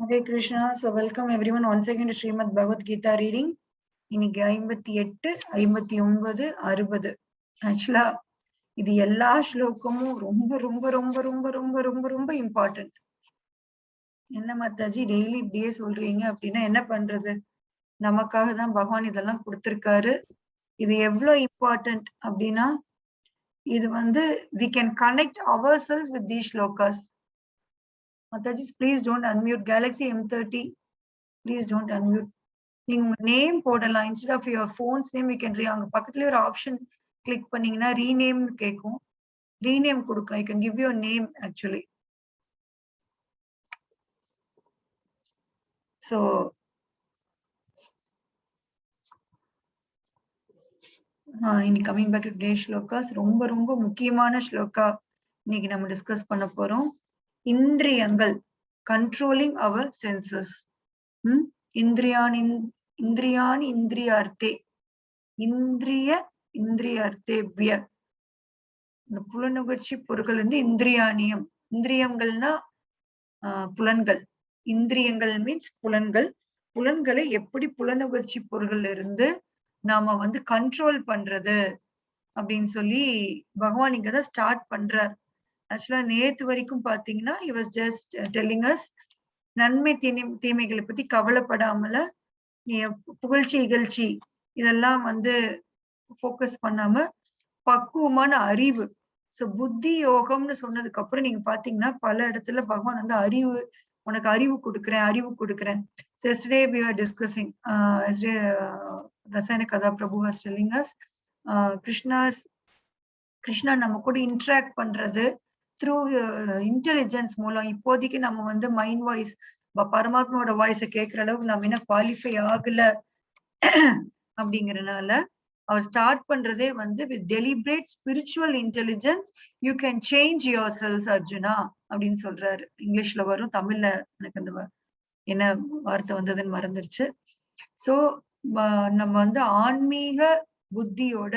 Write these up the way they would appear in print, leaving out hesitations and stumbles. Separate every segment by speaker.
Speaker 1: Hare Krishna. So welcome everyone once again to Srimad Bhagavad Gita reading. இன்னைக்கு 58, 59, 60. ஆக்சுவலா இது எல்லா ஸ்லோகமும் ரொம்ப ரொம்ப ரொம்ப ரொம்ப ரொம்ப ரொம்ப ரொம்ப இம்பார்ட்டன்ட். என்ன மாதாஜி டெய்லி இப்படியே சொல்றீங்க அப்படின்னா என்ன பண்றது? நமக்காக தான் பகவான் இதெல்லாம் கொடுத்திருக்காரு. இது எவ்வளவு இம்பார்ட்டன்ட் அப்படின்னா இது வந்து we can connect ourselves with these shlokas. Mataji, please don't unmute. Galaxy M30, please don't unmute. நீங்க நேம் போடலாம். Instead of your phones name you can அங்க பக்கத்துலயே ஒரு ஆப்ஷன் கிளிக் பண்ணீங்கன்னா ரீநேம் கேட்கும். ரீநேம் கொடுக்கலாம். You can give your name actually. So இன்னைக்கு coming back to the slokas, ரொம்ப ரொம்ப முக்கியமான ஸ்லோகா இன்னைக்கு நம்ம டிஸ்கஸ் பண்ண போறோம். இந்திரியங்கள், கண்ட்ரோலிங் அவர் சென்சஸ். இந்திரியானி இந்திரியார்த்தே, இந்திரிய இந்திரியார்த்தேபிய. இந்த புலனுகர்ச்சி பொருட்கள் வந்து இந்திரியானியம். இந்திரியங்கள்னா புலன்கள். இந்திரியங்கள் மீன்ஸ் புலன்கள். புலன்களை எப்படி புலனுகர்ச்சி பொருள்கள் இருந்து நாம வந்து கண்ட்ரோல் பண்றது அப்படின்னு சொல்லி பகவான் இங்கதான் ஸ்டார்ட் பண்றார். ஆக்சுவலா நேத்து வரைக்கும் பாத்தீங்கன்னா he was just telling us நன்மை தீமைகளை பத்தி கவலைப்படாமல புகழ்ச்சி இகழ்ச்சி இதெல்லாம் வந்து போக்கஸ் பண்ணாம பக்குவமான அறிவு. சோ புத்தி யோகம்னு சொன்னதுக்கு அப்புறம் நீங்க பாத்தீங்கன்னா பல இடத்துல பகவான் வந்து அறிவு, உனக்கு அறிவு கொடுக்குறேன். So yesterday we were discussing, yesterday Rasayana Katha Prabhu was telling us, Krishna நம்ம கூட இன்டராக்ட் பண்றது த்ரூ இன்டெலிஜென்ஸ் மூலம். இப்போதைக்கு நம்ம வந்து மைண்ட் வாய்ஸ், பரமாத்மாவோட வாய்ஸை கேட்கிற அளவுக்கு நம்ம என்ன குவாலிஃபை ஆகல அப்படிங்கறதுனால அவர் ஸ்டார்ட் பண்றதே வந்து with deliberate spiritual intelligence you can change your cells Arjuna அப்படின்னு சொல்றாரு. இங்கிலீஷ்ல வரும், தமிழ்ல எனக்கு அந்த என்ன வார்த்தை வந்ததுன்னு மறந்துருச்சு. சோ நம்ம வந்து ஆன்மீக புத்தியோட,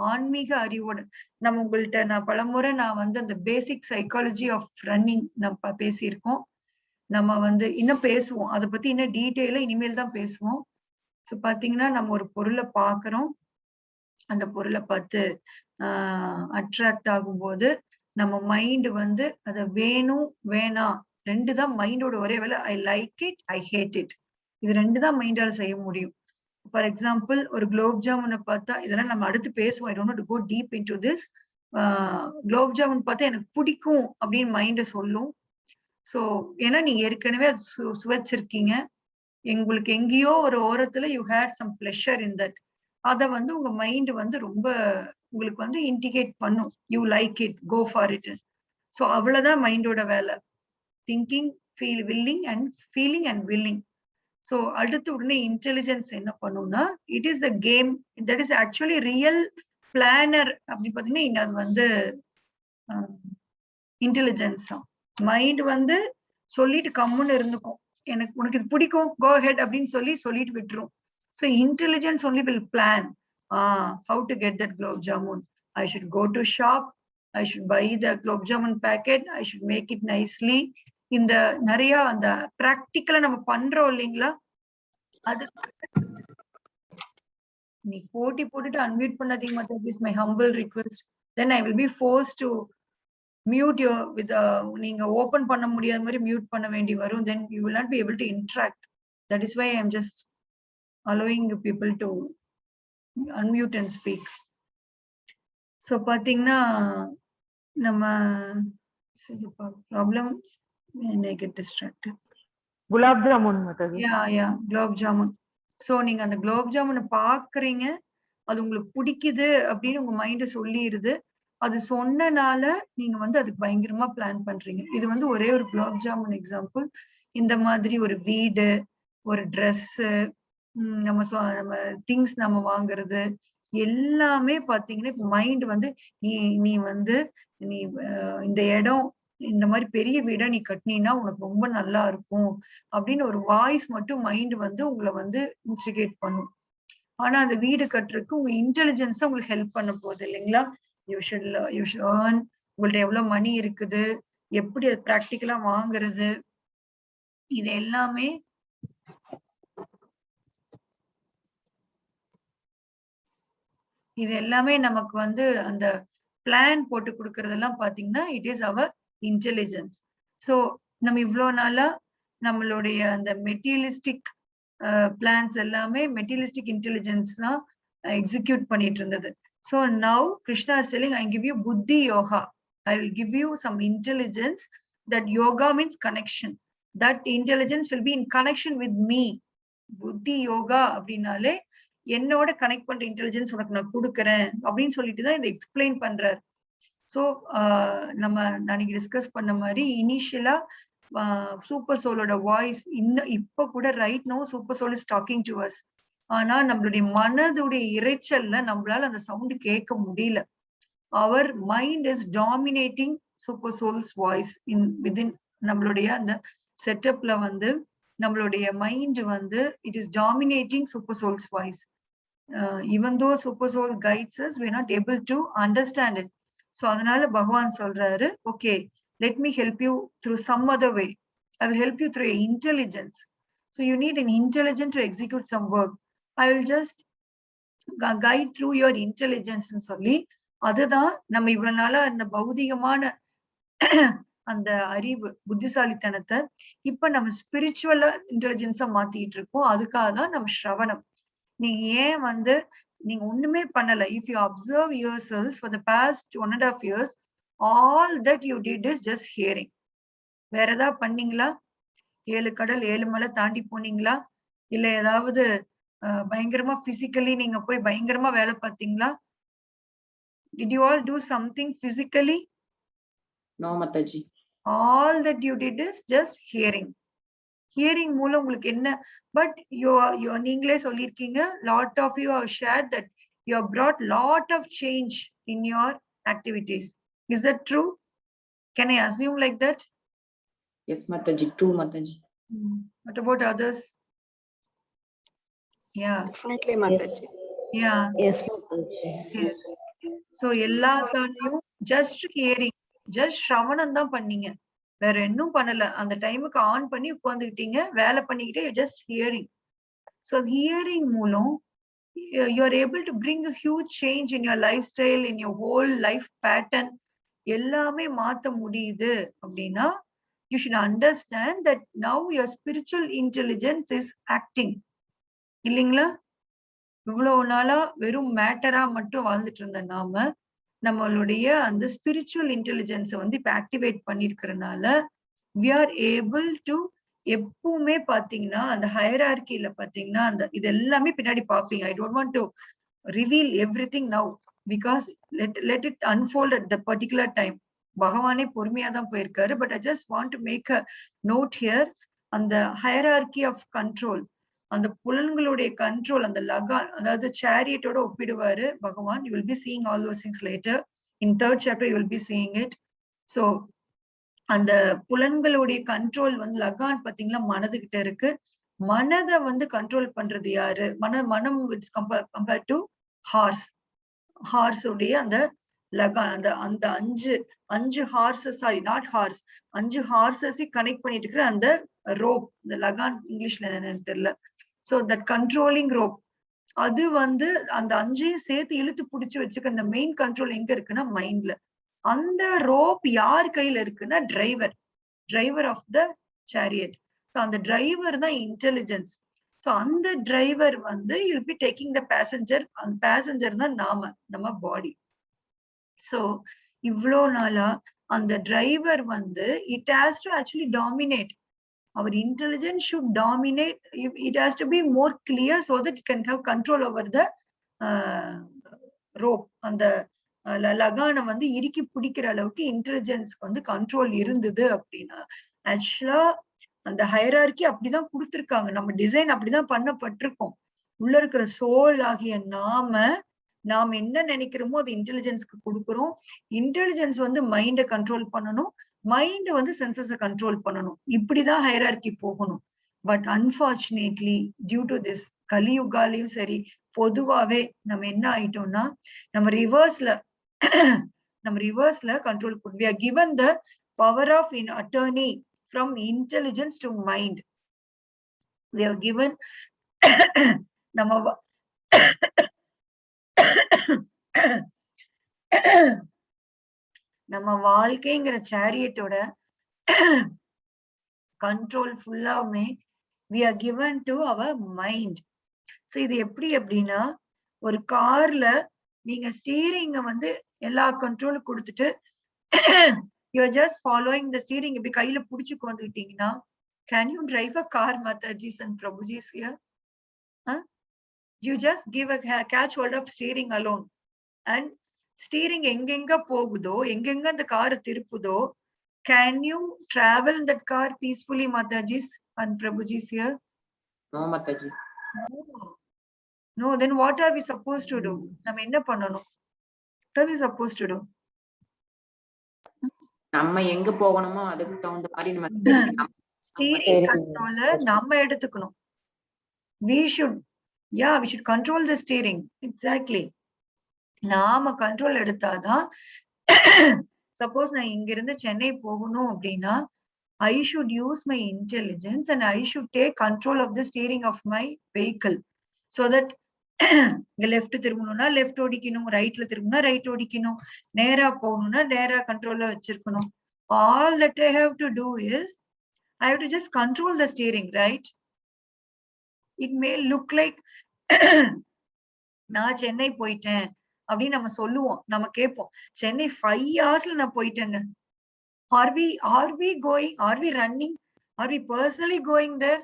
Speaker 1: ஆன்மீக அறிவோட, நம்ம உங்கள்கிட்ட நான் பலமுறை வந்து அந்த பேசிக் சைக்காலஜி ஆஃப் ரன்னிங் நம்ம பேசியிருக்கோம். நம்ம வந்து இன்னும் பேசுவோம், அதை பத்தி இன்னும் டீட்டெயிலா இனிமேல் தான் பேசுவோம். ஸோ பாத்தீங்கன்னா நம்ம ஒரு பொருளை பாக்குறோம், அந்த பொருளை பார்த்து அட்ராக்ட் ஆகும்போது நம்ம மைண்ட் வந்து அதை வேணும் வேணாம் ரெண்டு தான் மைண்டோட ஒரே வேலை. I like it, I hate it. இது ரெண்டு தான் மைண்டால செய்ய முடியும். ஃபார் எக்ஸாம்பிள் ஒரு குலோப் ஜாமுனை பார்த்தா, இதெல்லாம் நம்ம அடுத்து பேசுவோம், I don't know to go deep into this. Gulab jamun பார்த்தா எனக்கு பிடிக்கும் அப்படின்னு மைண்ட சொல்லும். ஸோ ஏன்னா நீங்க ஏற்கனவே அது சுவைச்சிருக்கீங்க, உங்களுக்கு எங்கேயோ ஒரு ஓரத்துல you hate some pleasure in that. அதை வந்து உங்க மைண்ட் வந்து ரொம்ப உங்களுக்கு வந்து இண்டிகேட் பண்ணும், you like it, go for it. So அவ்வளவுதான் மைண்டோட வேலை. Thinking, willing and feeling and willing. So அடுத்து உடனே இன்டெலிஜென்ஸ் என்ன பண்ணும்னா, it is the game that is actually real planner. அப்படி பார்த்தீங்கன்னா இங்க அது வந்து இன்டெலிஜென்ஸ் தான். மைண்ட் வந்து சொல்லிட்டு கம்முன்னு இருந்துக்கும், எனக்கு உனக்கு இது பிடிக்கும், கோ ஹெட் அப்படின்னு சொல்லிட்டு விட்டுரும். So intelligence only will plan how to get that gulab jamun. I should go to shop, I should buy the gulab jamun packet, I should make it nicely. இந்த நிறைய அந்த பிராக்டிக்கலா நம்ம பண்றோம் இல்லைங்களா, அது நீ போட்டி போட்டுட்டு அன்மியூட் பண்ணாதீங்க மத்த. Is my humble request. Then I will be force to mute your with, நீங்க ஓபன் பண்ண முடியாத மாதிரி மியூட் பண்ண வேண்டி வரும். Then you will not be able to interact. That is why I am just allowing people to unmute and speak. So பாத்தீங்கன்னா நம்ம problem, I get distracted.
Speaker 2: Gulab jamun.
Speaker 1: Gulab jamun. So நீங்க அந்த குலாப் ஜாமுனை பாக்குறீங்க, அது உங்களுக்கு பிடிக்குது அப்படின்னு உங்க மைண்ட் சொல்லிடுது. அது சொன்னனால நீங்க வந்து அதுக்கு பயங்கரமா பிளான் பண்றீங்க. இது வந்து ஒரே ஒரு குலாப் ஜாமுன் எக்ஸாம்பிள். இந்த மாதிரி ஒரு வீடு, ஒரு ட்ரெஸ், நம்ம திங்ஸ் நம்ம வாங்குறது எல்லாமே பாத்தீங்கன்னா இப்ப மைண்ட் வந்து நீ வந்து நீ இந்த இடம், இந்த மாதிரி பெரிய வீடா நீ கட்டினீன்னா உனக்கு ரொம்ப நல்லா இருக்கும் அப்படின்னு ஒரு வாய்ஸ் மட்டும் மைண்ட் வந்து உங்களை வந்து இன்ஸ்டிகேட் பண்ணும். ஆனா அந்த வீடு கட்டுறதுக்கு உங்க இன்டெலிஜென்ஸ் தான் உங்களுக்கு ஹெல்ப் பண்ண போகுது இல்லைங்களா. யூ ஷுட் ஏர்ன், உங்கள்ட்ட எவ்வளவு மணி இருக்குது, எப்படி அது ப்ராக்டிக்கலா வாங்குறது, இது எல்லாமே நமக்கு வந்து அந்த பிளான் போட்டு கொடுக்கறதெல்லாம் பாத்தீங்கன்னா it is our intelligence. So நம்ம இவ்வளவு நாளா நம்மளுடைய அந்த மெட்டீரியலிஸ்டிக் பிளான்ஸ் எல்லாமே மெட்டீரியலிஸ்டிக் இன்டெலிஜென்ஸ் தான் எக்ஸிக்யூட் பண்ணிட்டு இருந்தது. So now Krishna is telling, I give you buddhi yoga. I will give you some intelligence. That yoga means connection. That intelligence will be in connection with me. புத்தி யோகா அப்படின்னாலே என்னோட connect பண்ற intelligence உனக்கு நான் கொடுக்குறேன் அப்படின்னு சொல்லிட்டு தான் இதை எக்ஸ்பிளைன் பண்றாரு. ஸோ நம்ம நாளைக்கு டிஸ்கஸ் பண்ண மாதிரி இனிஷியலா சூப்பர் சோலோட வாய்ஸ் இன்னும் இப்ப கூட right now super soul is talking to us. ஆனா நம்மளுடைய மனதுடைய இறைச்சல்ல நம்மளால அந்த சவுண்ட் கேட்க முடியல. Our mind is dominating super soul's voice in within நம்மளுடைய அந்த செட்டப்ல வந்து நம்மளுடைய மைண்ட் வந்து it is dominating super soul's voice. even though super soul guides us, we are not able to understand it. So அதனால பகவான் சொல்றாரு, okay, let me help you through some other way. I will help you through intelligence. So you need an intelligence to execute some work. I will just guide through your intelligence ன்னு சொல்லி அதுதான் நம்ம இவ்வளவு நாளா அந்த பௌதிகமான அந்த அறிவு புத்திசாலித்தனத்தை இப்ப நம்ம ஸ்பிரிச்சுவல் இன்டெலிஜென்ஸா மாத்திட்டு இருக்கோம். அதுக்காக தான் நம்ம ஸ்ரவணம். நீங்க ஏன் வந்து நீங்க ஒண்ணுமே பண்ணல. If you observe your cells for the past 1.5 years, all that you did is just hearing. வேற ஏதாவது பண்ணீங்களா? 7 கடல் 7 மலை தாண்டி போனீங்களா? இல்ல ஏதாவது பயங்கரமா பிசிக்கலி நீங்க போய் பயங்கரமா வேலை பார்த்தீங்களா? Did you all do something physically?
Speaker 3: No, Mataji.
Speaker 1: All that you did is just hearing. Hearing மூலம் உங்களுக்கு என்ன? But you நீங்களே சொல்லிருக்கீங்க, lot of you have shared that you have brought lot of change in your activities. Is that true? Can I assume like that?
Speaker 3: Yes, Mataji. True, Mataji.
Speaker 1: What about others? Yeah.
Speaker 4: Definitely, Mataji.
Speaker 1: Yeah.
Speaker 2: Yes, Mataji.
Speaker 1: Yes. So எல்லாத்தாலையும் just hearing, just ஸ்ரவணம் தான் பண்ணீங்க, வேற இன்னும் பண்ணல. அந்த டைமுக்கு on பண்ணி உட்கார்ந்துக்கிட்டீங்க, வேலை பண்ணிக்கிட்டே ஜஸ்ட் ஹியரிங். ஸோ ஹியரிங் மூலம் you are able to bring a huge change in your life style, in your whole life pattern. எல்லாமே மாத்த முடியுது அப்படின்னா you should understand that now your spiritual intelligence is acting. இல்லைங்களா? இவ்வளவு நாளா வெறும் மேட்டரா மட்டும் வாழ்ந்துட்டு இருந்த நாம நம்மளுடைய அந்த ஸ்பிரிச்சுவல் இன்டெலிஜென்ஸை வந்து இப்ப activate பண்ணிருக்கிறதுனால we are able to எப்பவுமே பாத்தீங்கன்னா அந்த ஹையரார்கில பாத்தீங்கன்னா அந்த இது எல்லாமே பின்னாடி பாப்பீங்க. I don't want to reveal everything now because let it unfold at the particular time. பகவானே பொறுமையா தான் போயிருக்காரு. But I just want to make a note here. அந்த hierarchy of control, அந்த புலன்களுடைய கண்ட்ரோல், அந்த லகான், அதாவது சேரியட்டோட ஒப்பிடுவாரு பகவான். You will be seeing all those things later. In 3rd chapter you will be seeing it. So அந்த புலன்களுடைய கண்ட்ரோல் வந்து லகான் பாத்தீங்கன்னா மனதுகிட்ட இருக்கு. மனதை வந்து கண்ட்ரோல் பண்றது யாரு? மனம் it's compare to horse. Horse உடைய அந்த லகான், அந்த அஞ்சு ஹார்சஸ், சாரி நாட் ஹார்ஸ், 5 ஹார்சஸை கனெக்ட் பண்ணிட்டு இருக்கிற அந்த ரோப், இந்த லகான் இங்கிலீஷ்ல என்னன்னு தெரியல. சோ தட் கண்ட்ரோலிங் ரோப், அது வந்து அந்த 5ஐயும் சேர்த்து இழுத்து பிடிச்சு வச்சுக்க அந்த மெயின் கண்ட்ரோல் எங்க இருக்குன்னா மைண்ட்ல. அந்த ரோப் யார் கையில இருக்குன்னா driver of the chariot. So அந்த டிரைவர் தான் இன்டெலிஜென்ஸ். ஸோ அந்த டிரைவர் வந்து you'll be taking the passenger. அந்த பேசஞ்சர் தான் நம்ம பாடி. ஸோ இவ்வளோ நாளா அந்த டிரைவர் வந்து it has to actually dominate. Our intelligence should dominate. It has to be more clear so that it can have control over the rope. அந்த லகானை வந்து இறுக்கி பிடிக்கிற அளவுக்கு இன்டெலிஜென்ஸ்க்கு வந்து கண்ட்ரோல் இருந்தது அப்படின்னா ஆக்சுவலா அந்த ஹையரார்கி அப்படிதான் கொடுத்துருக்காங்க. நம்ம டிசைன் அப்படிதான் பண்ணப்பட்டிருக்கோம். உள்ள இருக்கிற சோல் ஆகிய நாம என்ன நினைக்கிறோமோ அது இன்டெலிஜென்ஸ்க்கு கொடுக்குறோம். இன்டெலிஜென்ஸ் வந்து மைண்டை கண்ட்ரோல் பண்ணணும், மைண்ட் வந்து சென்சஸை கண்ட்ரோல் பண்ணணும். இப்படிதான் ஹையரார்கி போகணும். But unfortunately due to this கலியுகாலையும் சரி பொதுவாவே நம்ம என்ன ஆயிட்டோம்னா நம்ம ரிவர்ஸ்ல control we are given the power of attorney from intelligence to mind. we have given நம்ம நம்ம வாழ்க்கைங்கிற சேரியட்டோட கண்ட்ரோல் ஃபுல்லாவுமே we are given to our mind. So இது எப்படி அப்படின்னா, ஒரு கார்ல நீங்க ஸ்டீரிங்க வந்து எல்லா கண்ட்ரோலும் கொடுத்துட்டு you are just following the steering, இப்படி கையில புடிச்சு கொண்டுட்டீங்கன்னா, can you drive a car, Mataji's and Prabhuji's here? Huh? You just give a catch hold of steering alone, and steering எங்கெங்க போகுதோ, எங்கெங்க அந்த car திருப்புதோ, can you travel in that car peacefully, Mataji's and Prabhuji's here?
Speaker 3: No, Mataji.
Speaker 1: No, then what are we supposed to do? நம்ம என்ன பண்ணணும்? What are we supposed to do?
Speaker 3: நம்ம எங்க போகணுமோ அதுக்கு தகுந்த மாதிரி நம்ம
Speaker 1: ஸ்டீரிங் கண்ட்ரோல நம்ம எடுத்துக்கணும். We should control the steering. Exactly. நாம கண்ட்ரோல் எடுத்தாதான், சப்போஸ் நான் இங்க இருந்து சென்னை போகணும் அப்படின்னா, I should use my intelligence and I should take control of the steering of my vehicle, so that இங்க லெஃப்ட் திரும்பணும்னா லெஃப்ட் ஓடிக்கணும், ரைட்ல திரும்பினா ரைட் ஓடிக்கணும், நேரா போகணும்னா நேரா கண்ட்ரோல்ல வச்சிருக்கணும். All that I have to do is I have to just control the steering, right? It may look like நான் சென்னை போயிட்டேன் அப்படின்னு நம்ம சொல்லுவோம், நம்ம கேட்போம், சென்னை 5 hours நான் போயிட்டேங்க. Are we going? Are we running? Are we personally going there?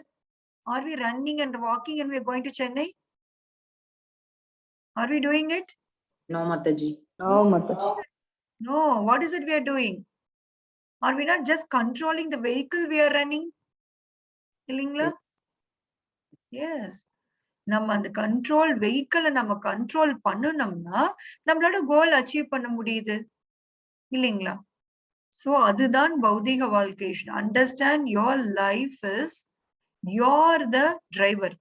Speaker 1: Are we running and walking and we are going to Chennai? Are we doing it?
Speaker 3: No, Mataji.
Speaker 2: No, Mataji.
Speaker 1: No. What is it we are doing? Are we not just controlling the vehicle we are running? Illingla? Yes. நம்ம அந்த control வெஹிக்கிளை நம்ம control பண்ணணும்னா நம்மளோட goal achieve பண்ண முடியுது இல்லைங்களா? So அதுதான் பௌதிக வாழ்க்கை. Understand your life is your the driver.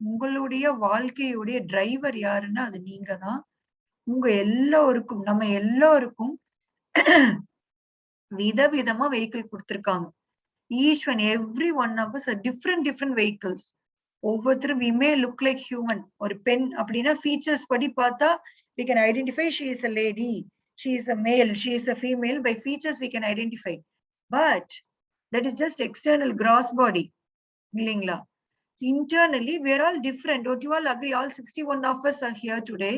Speaker 1: உங்களுடைய வாழ்க்கையுடைய டிரைவர் யாருன்னா அது நீங்க தான். உங்க எல்லோருக்கும், நம்ம எல்லோருக்கும் விதவிதமா வெஹிக்கிள் கொடுத்திருக்காங்க. Each and every one of us are different vehicles. ஒவ்வொருத்தரும் we may look like human. ஒரு பெண் அப்படின்னா features படி பார்த்தா we can identify she is a lady, she is a male, she is a female. By features we can identify, but that is just external gross body இல்லைங்களா? Internally we are all different. Don't you all agree? All 61 of us are here today.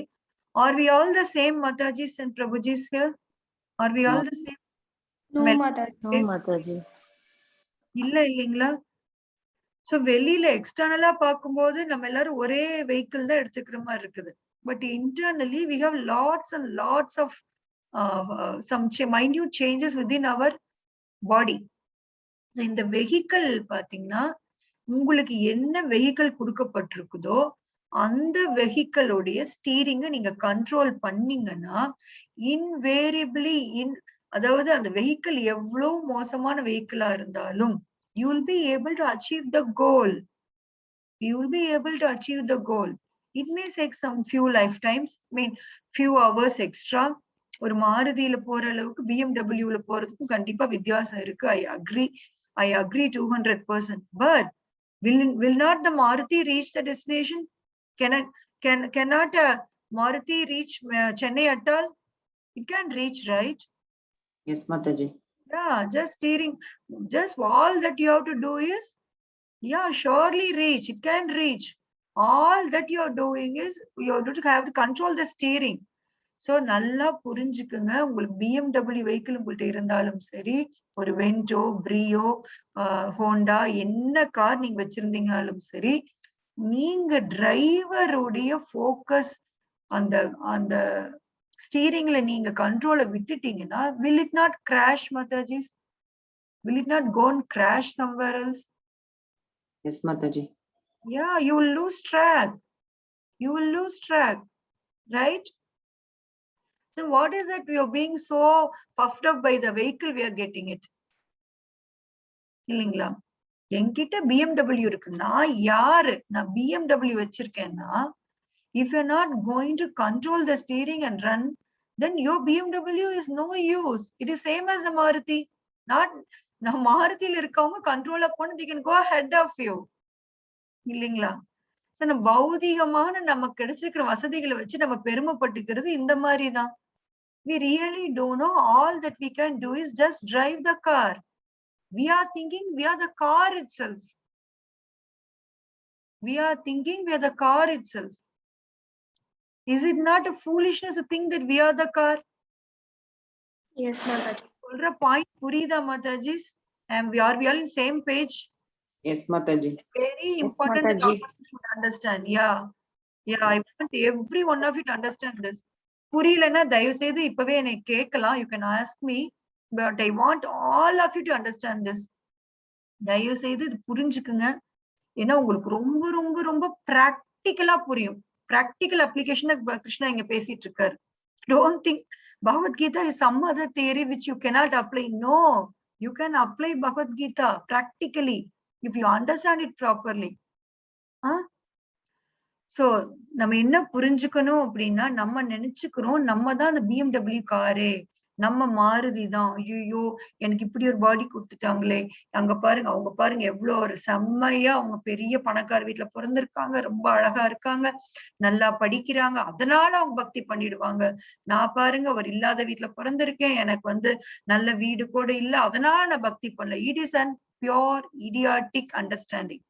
Speaker 1: Are we all the same, Mataji's and Prabhuji's here? Are we all the same?
Speaker 2: No, Mataji. No, Mataji.
Speaker 1: இல்லைங்களா? So வெளியில எக்ஸ்டர்னலா பார்க்கும்போது நம்ம எல்லாரும் ஒரே vehicle தான் எடுத்துக்கிற மாதிரி இருக்குது. But internally we have lots and lots of some minute changes within our body. இந்த வெஹிக்கிள் பாத்தீங்கன்னா, உங்களுக்கு என்ன வெஹிக்கிள் கொடுக்கப்பட்டிருக்குதோ அந்த வெஹிக்கிளோடைய ஸ்டீரிங்க நீங்க கண்ட்ரோல் பண்ணீங்கன்னா, இன்வேரியபிளி அதாவது அந்த வெஹிக்கிள் எவ்வளவு மோசமான வெஹிக்கிளா இருந்தாலும் you will be able to achieve the goal. You will be able to achieve the goal. It may take some few lifetimes, few hours extra. ஒரு மாருதியில போற அளவுக்கு BMW ல போறதுக்கும் கண்டிப்பா வித்தியாசம் இருக்கு. I agree 200%. But will not the Maruti reach the destination? Cannot a Maruti reach Chennai at all? It can reach, right?
Speaker 3: Yes, Mataji.
Speaker 1: Yeah, just steering, just all that you have to do is, surely reach. It can reach. All that you are doing is you have to control the steering. So நல்லா புரிஞ்சுக்குங்க. உங்களுக்கு BMW vehicle உங்கள்ட்ட இருந்தாலும் சரி, ஒரு Vento, பிரியோ, Honda, என்ன car நீங்க வச்சிருந்தீங்கனாலும் சரி, நீங்க டிரைவருடைய ஃபோக்கஸ் அந்த ஸ்டீரிங்ல நீங்க கண்ட்ரோலை விட்டுட்டீங்கன்னா, will it not crash, Mataji's? Will it not go and crash somewhere else?
Speaker 3: Yes, Mataji.
Speaker 1: Yeah, you will lose track. You will lose track, right? So what is it we are being so puffed up by the vehicle we are getting it? இல்லைங்களா? என்கிட்ட BMW இருக்கு, நான் யாரு? நான் BMW வச்சிருக்கேன்னா, if you're not going to control the steering and run, then your BMW is no use. It is same as the Maruti. Not now Maruti இருக்கவங்க control up பண்ணி they can go ahead of you. இல்லைங்களா? So நம்ம பௌதீகமான நமக்கு கிடைச்சிருக்கிற வசதிகளை வச்சு நம்ம பெருமைப்பட்டுக்கிறது இந்த மாதிரிதான். We really don't know. All that we can do is just drive the car. We are thinking we are the car itself. We are thinking we are the car itself. Is it not a foolishness to think that we are the car?
Speaker 2: Yes, Mataji.
Speaker 1: சொல்ற point புரியுதா மாதாஜிஸ்? We are all in same page.
Speaker 3: Yes, Mataji.
Speaker 1: Very important that
Speaker 2: Mataji.
Speaker 1: all of you should understand. Yeah, I want every one of you to understand this. புரியலன்னா தயவு செய்து இப்பவே என்னை கேட்கலாம். You can ask me, but I want all of you to understand this. தயவு செய்து இது புரிஞ்சுக்குங்க. ஏன்னா உங்களுக்கு ரொம்ப ரொம்ப ரொம்ப பிராக்டிக்கலா புரியும். பிராக்டிக்கல் அப்ளிகேஷன் கிருஷ்ணா இங்க பேசிட்டு இருக்காரு. Don't think Bhagavad Gita is some other theory which you cannot apply. No, you can apply Bhagavad Gita practically if you understand it properly. So நம்ம என்ன புரிஞ்சுக்கணும் அப்படின்னா, நம்ம நினைச்சுக்கிறோம் நம்ம தான் அந்த BMW காரே, நம்ம மாருதி தான். ஐயோ எனக்கு இப்படி ஒரு பாடி கொடுத்துட்டாங்களே, அங்க பாருங்க அவங்க பாருங்க எவ்வளவு ஒரு செம்மையா அவங்க பெரிய பணக்கார வீட்டுல பிறந்திருக்காங்க, ரொம்ப அழகா இருக்காங்க, நல்லா படிக்கிறாங்க, அதனால அவங்க பக்தி பண்ணிடுவாங்க. நான் பாருங்க ஒரு இல்லாத வீட்டுல பிறந்திருக்கேன், எனக்கு நல்ல வீடு கூட இல்ல, அதனால நான் பக்தி பண்ணல. It is an pure idiotic understanding.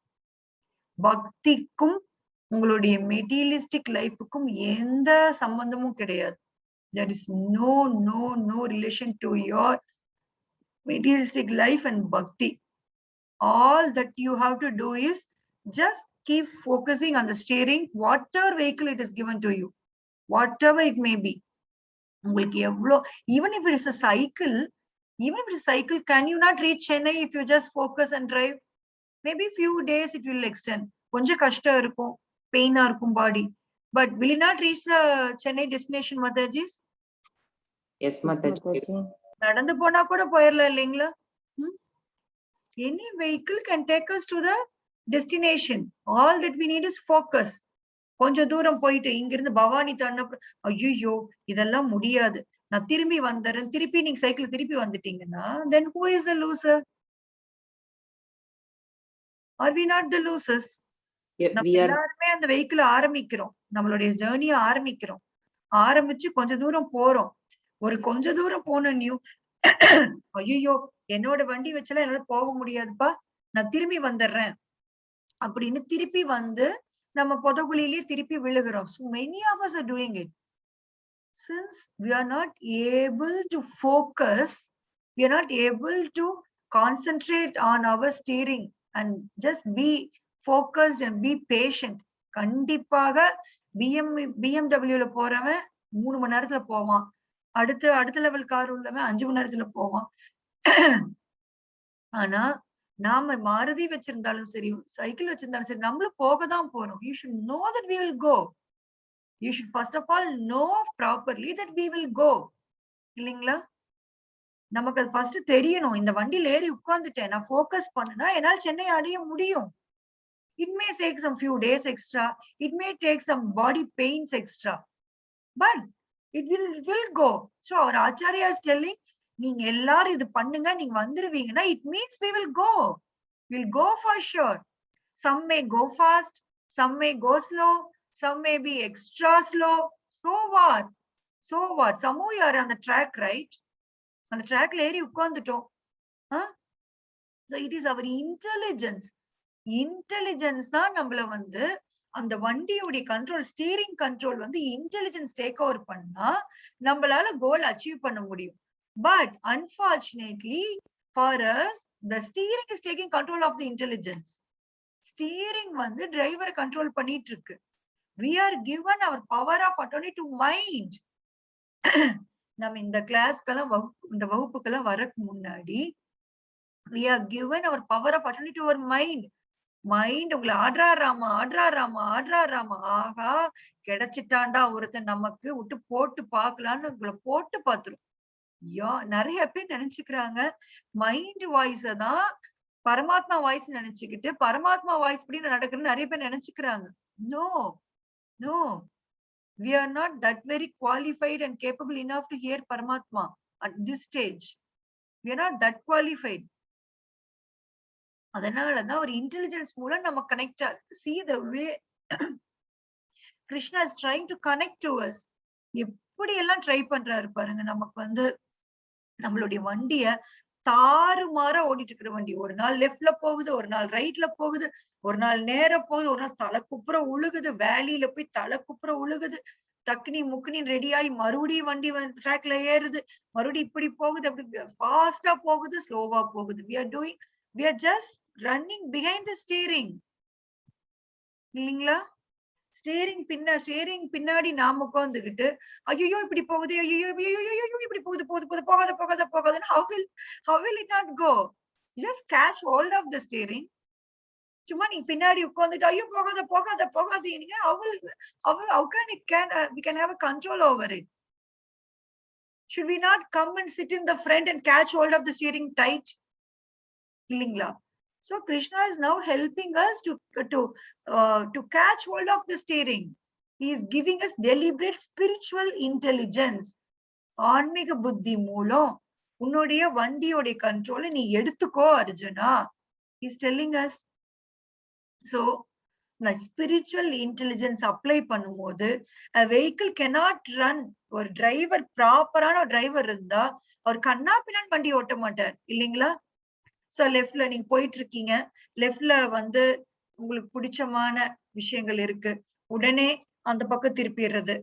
Speaker 1: பக்திக்கும் உங்களுடைய மெட்டீரியலிஸ்டிக் லைஃபுக்கும் எந்த சம்பந்தமும் கிடையாது. There is no relation to your materialistic life and bhakti. All that you have to do is just keep focusing on the steering, whatever vehicle it is given to you, whatever it may be. உங்களுக்கு எவ்வளோ, even if it is a cycle, can you not reach Chennai if you just focus and drive? Maybe few days it will extend. கொஞ்சம் கஷ்டம் இருக்கும், பெயினா இருக்கும் பாடி. But will you not reach the Chennai destination, Mataji's?
Speaker 3: Yes, Mataji.
Speaker 1: நடந்து போனா கூட போயிடலாம் இல்லைங்களா? Any vehicle can take us to the destination. All that we need is focus. கொஞ்சம் தூரம் போயிட்டு இங்கிருந்து பவானி தாண்ட, ஐயோ இதெல்லாம் முடியாது, நான் திரும்பி வந்துடுறேன், திருப்பி நீங்க சைக்கிள் திருப்பி வந்துட்டீங்கன்னா, then who is the loser? Are we not the losers? நம்ம எல்லாருமே அந்த வெஹிக்கிள் ஆரம்பிக்கிறோம், நம்மளுடைய ஜேர்னியை ஆரம்பிக்கிறோம், ஆரம்பிச்சு கொஞ்ச தூரம் போறோம். ஒரு கொஞ்ச தூரம் போன நியூ ஐயோ என்னோட வண்டி வச்செல்லாம் என்னால போக முடியாதுப்பா, நான் திரும்பி வந்துடுறேன் அப்படின்னு திருப்பி வந்து நம்ம புதகுழியிலேயே திருப்பி விழுகிறோம். So many of us are doing it. Since we are not able to focus, we are not able to concentrate on our steering and just be focused and be patient. கண்டிப்பாக BMW போறவன் 3 மணி நேரத்துல போவான், அடுத்த level car உள்ளவன் 5 மணி நேரத்துல போவான். ஆனா நாம மாருதி வச்சிருந்தாலும் சரி, சைக்கிள் வச்சிருந்தாலும் சரி, நம்மளும் போகதான் போறோம். You should know that we will go. You should first of all know properly that we will go. இல்லைங்களா? நமக்கு அது ஃபர்ஸ்ட் தெரியணும். இந்த வண்டியில ஏறி உட்கார்ந்துட்டேன், நான் ஃபோக்கஸ் பண்ணுனா என்னால் சென்னை அடைய முடியும். It may take some few days extra, it may take some body pains extra, but it will go. So our Acharya is telling, நீங்க எல்லாரும் இது பண்ணுங்க, நீங்க வந்துருவீங்கன்னா it means we will go. We'll go for sure. Some may go fast, some may go slow, some may be extra slow. So what? Somehow you are on the track, right? அந்த ட்ராக்ல ஏறி உட்கார்ந்துட்டோம். So it is our intelligence தான் நம்மள அந்த வண்டியோட control, steering control intelligence take over பண்ணா நம்மளால goal achieve பண்ண முடியும். But unfortunately for us the steering is taking control of the intelligence. Steering டிரைவரை கண்ட்ரோல் பண்ணிட்டு இருக்கு. We are given our power of attorney to mind. நம்ம இந்த கிளாஸ்க்கெல்லாம் இந்த வகுப்புக்கெல்லாம் வரக்கு முன்னாடி we are given our power of attorney to our mind. Mind உங்களை ஆடுறாராமா, ஆஹா கிடைச்சிட்டாண்டா ஒருத்தன், நமக்கு விட்டு போட்டு பாக்கலான்னு உங்களை போட்டு பாத்துரும். நிறைய பேர் நினைச்சுக்கிறாங்க மைண்ட் வாய்ஸ தான் பரமாத்மா வாய்ஸ் நினைச்சுக்கிட்டு பரமாத்மா வாய்ஸ் படி நடக்குதுன்னு நிறைய பேர் நினைச்சுக்கிறாங்க. No, we are not that very qualified and capable enough to hear Paramatma at this stage. We are not that qualified. அதனாலதான் ஒரு இன்டெலிஜென்ஸ் மூலம் நம்ம connect see the way Krishna is trying to connect to us. எப்படி எல்லாம் try பண்றாரு பாருங்க. நமக்கு வந்து நம்மளுடைய வண்டிய தாறுமாறா ஓடிட்டு இருக்கிற வண்டி ஒரு நாள் லெஃப்ட்ல போகுது, ஒரு நாள் ரைட்ல போகுது, ஒரு நாள் நேர போகுது, ஒரு நாள் தலை குப்புற உழுகுது, வேலியில போய் தலை குப்புற உழுகுது, டக்குனி முக்குனி ரெடி ஆகி மறுபடியும் வண்டி ட்ராக்ல ஏறுது, மறுபடியும் இப்படி போகுது, அப்படி ஃபாஸ்டா போகுது, ஸ்லோவா போகுது. we are just running behind the steering இல்லீங்களா? ஸ்டேரிங் பின்னாடி நாம உட்கார்ந்துகிட்டு ஐயோ இப்படி போகுது, ஐயோ இப்படி போகுது போகாதுன்னு how will it not go? Just catch hold of the steering. சும்மா நீ பின்னாடி உட்கார்ந்துட்டு ஐயோ போகாத how we can have a control over it? Should we not come and sit in the front and catch hold of the steering tight? இல்லீங்களா? So Krishna is now helping us to catch hold of the steering. He is giving us deliberate spiritual intelligence. ஆன்மீக புத்தி மூலம் உன்னுடைய வண்டியோட கண்ட்ரோலை நீ எடுத்துக்கோ Arjuna. He is telling us. So the spiritual intelligence apply பண்ணும்போது a vehicle cannot run. ஒரு driver ப்ராப்பரான ஒரு டிரைவர் இருந்தா அவர் கண்ணா பின்னாடி வண்டி ஓட்ட மாட்டார் இல்லீங்களா? சோ லெஃப்ட்ல நீங்க போயிட்டு இருக்கீங்க, லெஃப்ட்ல வந்து உங்களுக்கு பிடிச்சமான விஷயங்கள் இருக்கு, உடனே அந்த பக்கம் திருப்பிடுறது.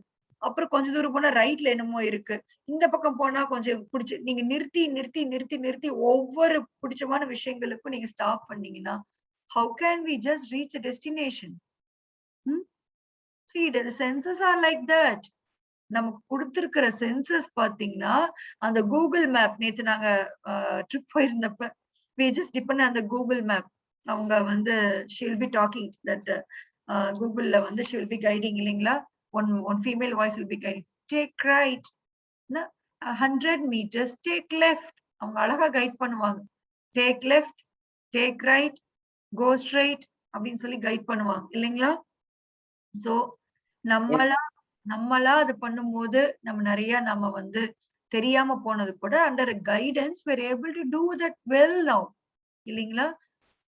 Speaker 1: அப்புறம் கொஞ்ச தூரம் போனா ரைட்ல என்னமோ இருக்கு, இந்த பக்கம் போனா கொஞ்சம் பிடிச்சு நீங்க நிறுத்தி ஒவ்வொரு பிடிச்சமான விஷயங்களுக்கும் நீங்க ஸ்டாப் பண்ணீங்கன்னா how can we just reach a destination? See, the senses are like that. நமக்கு கொடுத்திருக்கிற சென்சஸ் பாத்தீங்கன்னா அந்த கூகுள் மேப். நேத்து நாங்க trip போயிருந்தப்ப we just depend on the Google map. அவங்க வந்து she will be talking that Google ல வந்து she will be guiding இல்லீங்களா? one female voice will be guiding. Take right, 100 meters, take left. அவங்க அழகா guide பண்ணுவாங்க. Take left, take right, go straight அப்படின்னு சொல்லி கைட் பண்ணுவாங்க இல்லீங்களா? சோ நம்மளா அது பண்ணும்போது நம்ம வந்து தெரியாம போனது கூட under guidance we're able to do that well now இல்லீங்களா?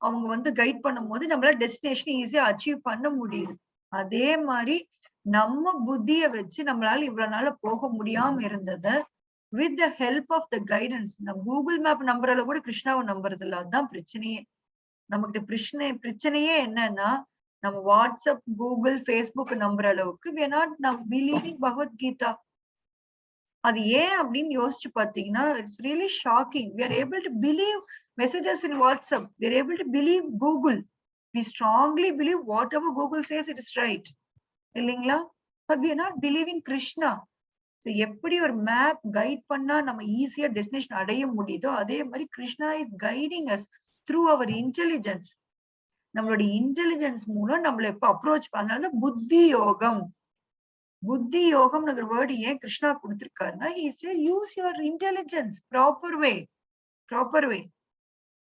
Speaker 1: அவங்க வந்து கைட் பண்ணும்போது நம்மளால டெஸ்டினேஷன் ஈஸியா அச்சீவ் பண்ண முடியுது. அதே மாதிரி நம்ம புத்திய வச்சு நம்மளால இவ்வளவு நாள போக முடியாம இருந்தத with the help of the guidance. நம்ம கூகுள் மேப் நம்புறதுல கூட கிருஷ்ணாவை நம்புறது இல்ல. அதுதான் பிரச்சனையே. நமக்கு பிரச்சனையே என்னன்னா நம்ம வாட்ஸ்அப், கூகுள், ஃபேஸ்புக் நம்புற அளவுக்கு we are not now believing Bhagavad Gita. அது ஏன் அப்படின்னு யோசிச்சு பாத்தீங்கன்னா it's really shocking. We are able to believe messages in WhatsApp. We are able to believe Google. We strongly believe whatever Google says it is right. இல்லீங்களா? But we are not believing Krishna. So எப்படி ஒரு map guide பண்ணா நம்ம ஈஸியா destination அடைய முடியுதோ அதே மாதிரி Krishna is guiding us through our intelligence. நம்மளுடைய இன்டெலிஜென்ஸ் மூலம் நம்மள எப்ப அப்ரோச் பண்ணாலும் புத்தி யோகம். புத்தி யோகம்ங்கிற வேர்டு ஏன் Krishna கொடுத்திருக்காருன்னா he said use your intelligence proper way.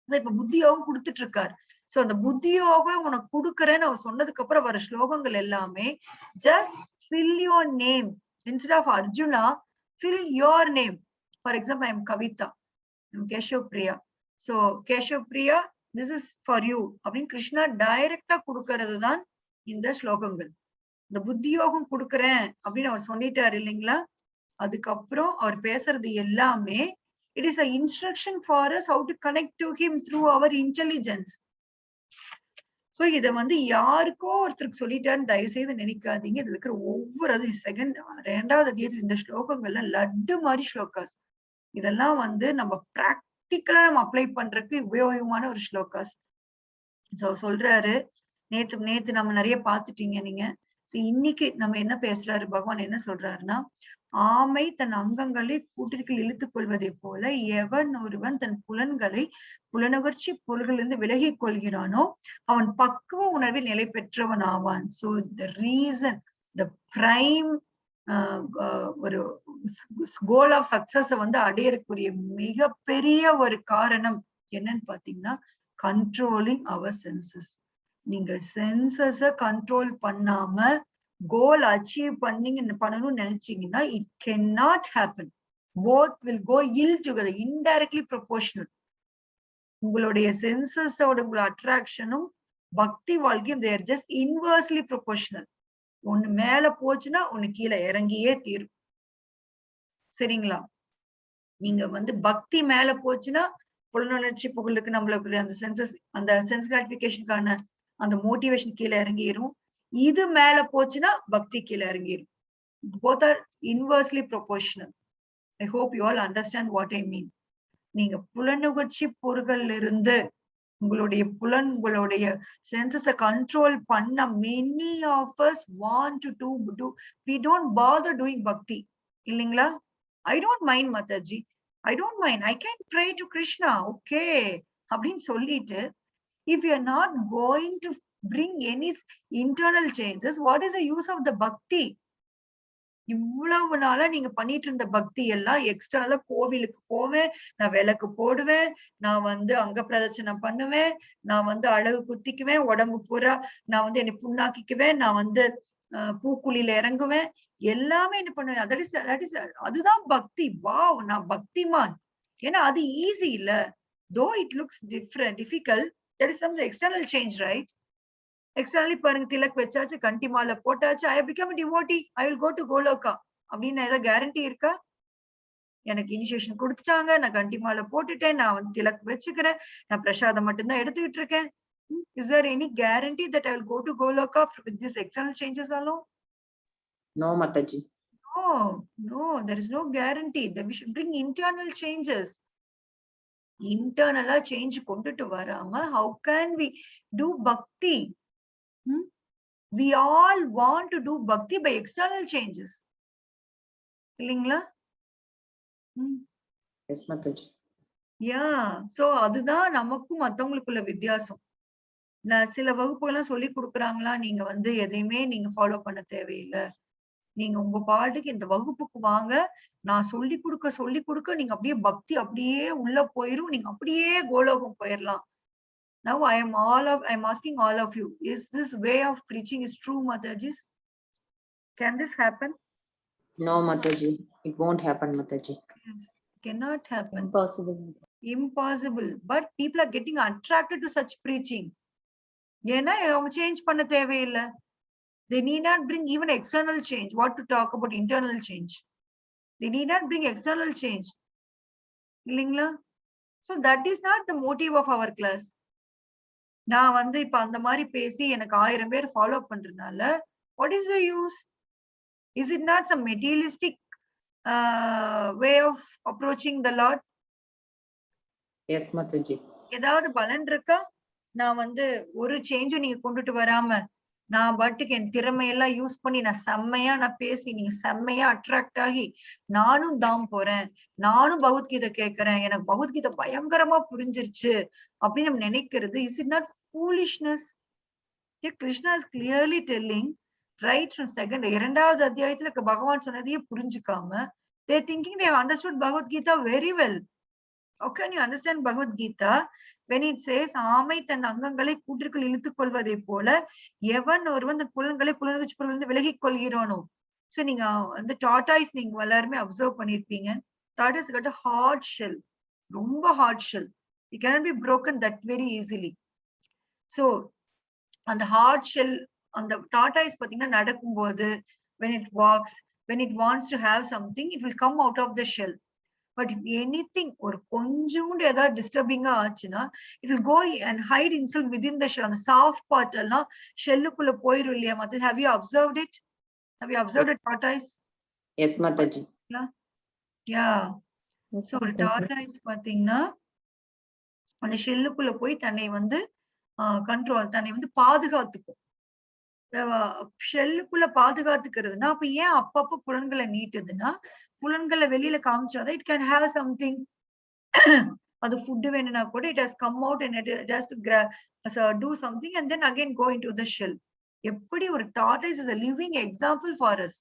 Speaker 1: இப்ப புத்தி யோகம் கொடுத்துட்டு இருக்காரு. சோ அந்த புத்தி யோகம் உனக்கு கொடுக்கறேன்னு அவர் சொன்னதுக்கு அப்புறம் வர ஸ்லோகங்கள் எல்லாமே just fill your name instead of Arjuna, fill your name. For example, I am Kavita, I am Keshav Priya. So Keshav Priya, this is for you அப்படின்னு கிருஷ்ணா டைரக்டா கொடுக்கறது தான் இந்த ஸ்லோகங்கள். இந்த புத்தி யோகம் கொடுக்கறேன் அப்படின்னு அவர் சொல்லிட்டாரு இல்லைங்களா? அதுக்கப்புறம் அவர் பேசுறது எல்லாமே it is an instruction for us how to connect to him through our intelligence. So இத வந்து யாருக்கோ ஒருத்தருக்கு சொல்லிட்டாருன்னு தயவு செய்து நினைக்காதீங்க. இதுல இருக்கிற ஒவ்வொரு ரெண்டாவது அத்தியாயத்துல இந்த ஸ்லோகங்கள்ல லட்டு மாதிரி ஸ்லோகாஸ். இதெல்லாம் வந்து நம்ம பிராக்டிக்கலா நம்ம அப்ளை பண்றதுக்கு உபயோகமான ஒரு ஸ்லோகாஸ். சோ சொல்றாரு, நேத்து நம்ம நிறைய பாத்துட்டீங்க நீங்க. சோ இன்னைக்கு நம்ம என்ன பேசுறாரு, பகவான் என்ன சொல்றாருன்னா, ஆமை தன் அங்கங்களை கூட்டிற்குள் இழுத்துக் கொள்வதை போல எவன் ஒருவன் தன் புலனுகர்ச்சி பொருள்களிலிருந்து விலகிக் கொள்கிறானோ அவன் பக்குவ உணர்வில் நிலை பெற்றவன் ஆவான். So the reason, the prime ஒரு கோல் ஆஃப் சக்சஸ் வந்து அடையறக்கூடிய மிகப்பெரிய ஒரு காரணம் என்னன்னு பாத்தீங்கன்னா கண்ட்ரோலிங் அவர் சென்சஸ். நீங்க சென்சஸ கண்ட்ரோல் பண்ணாம கோல் அச்சீவ் பண்ணணும்னு நினைச்சீங்கன்னா it cannot happen. Both will go ill together, indirectly proportional. உங்களுடைய சென்சஸோட உங்களோட அட்ராக்ஷனும் பக்தி வாழ்க்கையும் தேர் ஜஸ்ட் இன்வர்ஸ்லி ப்ரொபோர்ஷனல். ஒண்ணு மேல போச்சுன்னா ஒண்ணு கீழே இறங்கியே தீரும். சரிங்களா? நீங்க வந்து பக்தி மேல போச்சுன்னா புலனுணர்ச்சி புகழுக்கு நம்மளுக்கு அந்த சென்சஸ் அந்த சென்ஸ் கிராட்டிபிகேஷனுக்கான அந்த மோட்டிவேஷன் கீழே இறங்கிரும். இது மேல போச்சுன்னா பக்தி கீழே இறங்கிரும். both are inversely proportional. I hope you all understand what I mean. நீங்க புலனுணர்ச்சி பொருள்கள்ல இருந்து உங்களுடைய சென்சஸ கண்ட்ரோல் பண்ண many of us want to do we don't bother doing bhakti இல்லீங்களா? I don't mind Mataji, I don't mind, I can pray to Krishna, okay அப்படின்னு சொல்லிட்டு if you are not going to bring any internal changes, what is the use of the bhakti? இவ்வளவு நாளா நீங்க பண்ணிட்டு இருந்த பக்தி எல்லாம் எக்ஸ்ட்ரால கோவிலுக்கு போவேன், நான் விளக்கு போடுவேன், நான் வந்து அங்க பிரதட்சணம் பண்ணுவேன், நான் வந்து அழகு குத்திக்குவேன், உடம்பு பூரா நான் வந்து என்னை புண்ணாக்கிக்குவேன், நான் வந்து பூக்குழியில இறங்குவேன், எல்லாமே என்ன பண்ணுவேன். அதுதான் பக்தி. வாவ், நான் பக்திமான். ஏன்னா அது ஈஸி இல்ல. though it looks difficult, there is some external change, right? Externally பாருங்க, திலக் வச்சாச்சு, கண்டி மாலை போட்டாச்சு, I become devotee, I will go to Goloka அப்படின்னு ஏதாவது கேரண்டி இருக்கா? எனக்கு இனிஷியேஷன் கொடுத்துட்டாங்க, நான் கண்டி மாலை போட்டுட்டேன், நான் வந்து திலக் வச்சுக்கிறேன், நான் பிரசாதம் மட்டும்தான் எடுத்துக்கிட்டு இருக்கேன். Is there any guarantee that I will go to Goloka with this external changes alone?
Speaker 3: No, Mataji.
Speaker 1: No, there is no guarantee. That we should bring internal changes. Internal change கொண்டுட்டு வராம how can we do bhakti? We all want to do bhakti by external changes. இல்லீங்களா?
Speaker 3: Yes, Mataji.
Speaker 1: Yeah, so அதுதான் நமக்கும் மத்தவங்களுக்குள்ள வித்தியாசம். நான் சில வகுப்புகள்லாம் சொல்லி கொடுக்குறாங்களா, நீங்க வந்து எதையுமே நீங்க ஃபாலோ பண்ண தேவையில்லை, நீங்க உங்க பாட்டுக்கு இந்த வகுப்புக்கு வாங்க, நான் சொல்லி கொடுக்க நீங்க அப்படியே பக்தி அப்படியே உள்ள போயிரும், நீங்க அப்படியே கோலோகம் போயிடலாம். Now I am asking all of you, is this way of preaching is true, Mataji? Can this happen?
Speaker 3: No, Mataji, it won't happen, Mataji.
Speaker 1: Yes, cannot happen.
Speaker 4: Impossible.
Speaker 1: But people are getting attracted to such preaching. ஏன்னா அவங்க change பண்ண தேவையில்லை. They need not bring even external change. What to talk about internal change? They need not bring external change. இல்லீங்களா? So that is not the motive of our class. நான் வந்து இப்ப அந்த மாதிரி பேசி எனக்கு 1000 பேர் ஃபாலோ பண்றதுனால what is the use? Is it not some materialistic way of approaching the Lord?
Speaker 3: Yes, Mataji.
Speaker 1: ஏதாவது பலன் இருக்கா? நான் வந்து ஒரு சேஞ்சும் நீங்க கொண்டுட்டு வராம நான் பாட்டுக்கு என் திறமையெல்லாம் யூஸ் பண்ணி நான் பேசி நீங்க செம்மையா அட்ராக்ட் ஆகி நானும் தாம் போறேன், நானும் பகவத்கீதை கேட்கிறேன், எனக்கு பகவத்கீதை பயங்கரமா புரிஞ்சிருச்சு அப்படின்னு நம்ம நினைக்கிறது, is it not foolishness? Krishna is clearly telling right from second 2வது அத்தியாயத்துல பகவான் சொன்னதையே புரிஞ்சுக்காம they thinking they have understood Bhagavad Gita very well. How can you understand Bhagavad Gita when it says ஆமை தன் அங்கங்களை கூட்டிற்குள் இழுத்துக் கொள்வதை போல எவன் ஒருவன் தன் புலன்களை புலனுணர்ச்சி பொருளிலிருந்து விலகிக் கொள்கிறானோ? சோ நீங்க அந்த டாட்டாய்ஸ் நீங்க எல்லாருமே அப்சர்வ் பண்ணிருப்பீங்க. Tortoise got a hard shell, ரொம்ப hard shell. It cannot be broken that very easily. So அந்த hard shell, அந்த டாட்டாய்ஸ் பாத்தீங்கன்னா நடக்கும்போது when it walks, when it wants to have something, it will come out of the shell. But if anything or கொஞ்சோண்டு ஏதாவது டிஸ்டர்பிங்கா ஆச்சுன்னா it will go and hide itself within the shell. அந்த soft part எல்லாம் ஷெல்லுக்குள்ள போயிரும் இல்லையா? மத்த have you observed it? Have you observed a tortoise?
Speaker 3: Yes, Mataji.
Speaker 1: Yeah. So ஒரு tortoise பாத்தீங்கன்னா அந்த ஷெல்லுக்குள்ள போய் தன்னை வந்து தன்னை வந்து பாதுகாத்துக்கும். ஷெல்லுக்குள்ள பாதுகாத்துக்கிறதுனா அப்ப ஏன் அப்பப்ப புலன்களை நீட்டுதுன்னா, புலன்களை வெளியில காமிச்சாதான் it can have something. அது ஃபுட் வேணும்னா கூட it has come out and it has to do something and then again go into the shell. எப்படி ஒரு tortoise is a living example for us.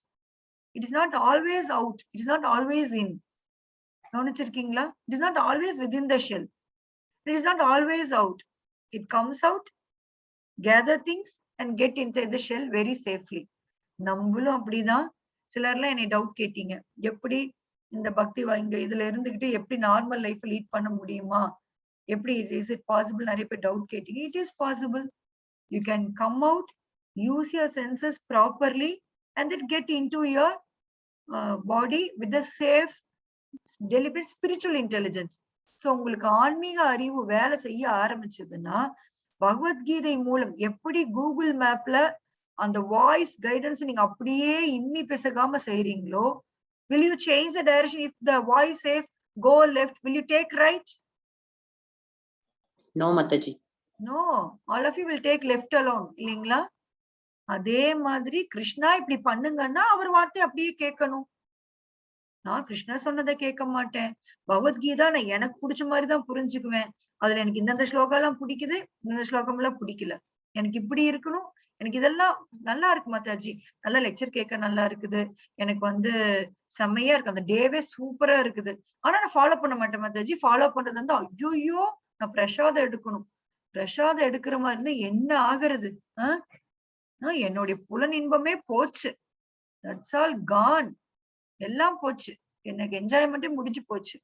Speaker 1: It is not always out, it is not always in. கவனிச்சிருக்கீங்களா? It is not always within the shell, it is not always out. It comes out, gather things and get inside the shell very safely. நம்மளும் அப்படிதான். சிலர்லாம் என்னை doubt கேட்டீங்க, எப்படி இந்த பக்தி இங்க இதுல இருந்துகிட்டு எப்படி நார்மல் லைஃப் லீட் பண்ண முடியுமா, எப்படி இஸ் இட் பாசிபிள் நிறைய பேர் டவுட் கேட்டீங்க. It is possible. You can come out, use your census properly and then get into your body with a safe deliberate spiritual intelligence. So உங்களுக்கு ஆன்மீக அறிவு வேலை செய்ய ஆரம்பிச்சதுன்னா பகவத்கீதை மூலம் எப்படி கூகுள் மேப்ல அந்த வாய்ஸ் கைடன்ஸ் நீங்க அப்படியே இம்மி பிசகாம செய்றீங்களோ, will you change the direction if the voice says go left, will you take right?
Speaker 3: No Mataji.
Speaker 1: No, all of you will take left alone, இல்லீங்களா? அதே மாதிரி கிருஷ்ணா இப்படி பண்ணுங்கன்னா அவர் வார்த்தை அப்படியே கேட்கணும். நான் கிருஷ்ணா சொன்னதை கேட்க மாட்டேன். பகவத்கீதா நான் எனக்கு பிடிச்ச மாதிரிதான் புரிஞ்சுக்குவேன். அதுல எனக்கு இந்தந்த ஸ்லோகம் எல்லாம் பிடிக்குது, இந்த ஸ்லோகம் எல்லாம் பிடிக்கல, எனக்கு இப்படி இருக்கணும், எனக்கு இதெல்லாம் நல்லா இருக்கு மாதாஜி, நல்லா லெக்சர் கேட்க நல்லா இருக்குது, எனக்கு வந்து செம்மையா இருக்கு, அந்த டேவே சூப்பரா இருக்குது, ஆனா நான் ஃபாலோ பண்ண மாட்டேன் மாதாஜி. ஃபாலோ பண்றது வந்து ஐயோ நான் பிரசாதம் எடுக்கணும், பிரசாதம் எடுக்கிற மாதிரி இருந்தா என்ன ஆகுறது? என்னுடைய புலன் இன்பமே போச்சு, தட்ஸ் ஆல் கான், எல்லாம் போச்சு, எனக்கு என்ஜாய்மெண்டே முடிஞ்சு போச்சு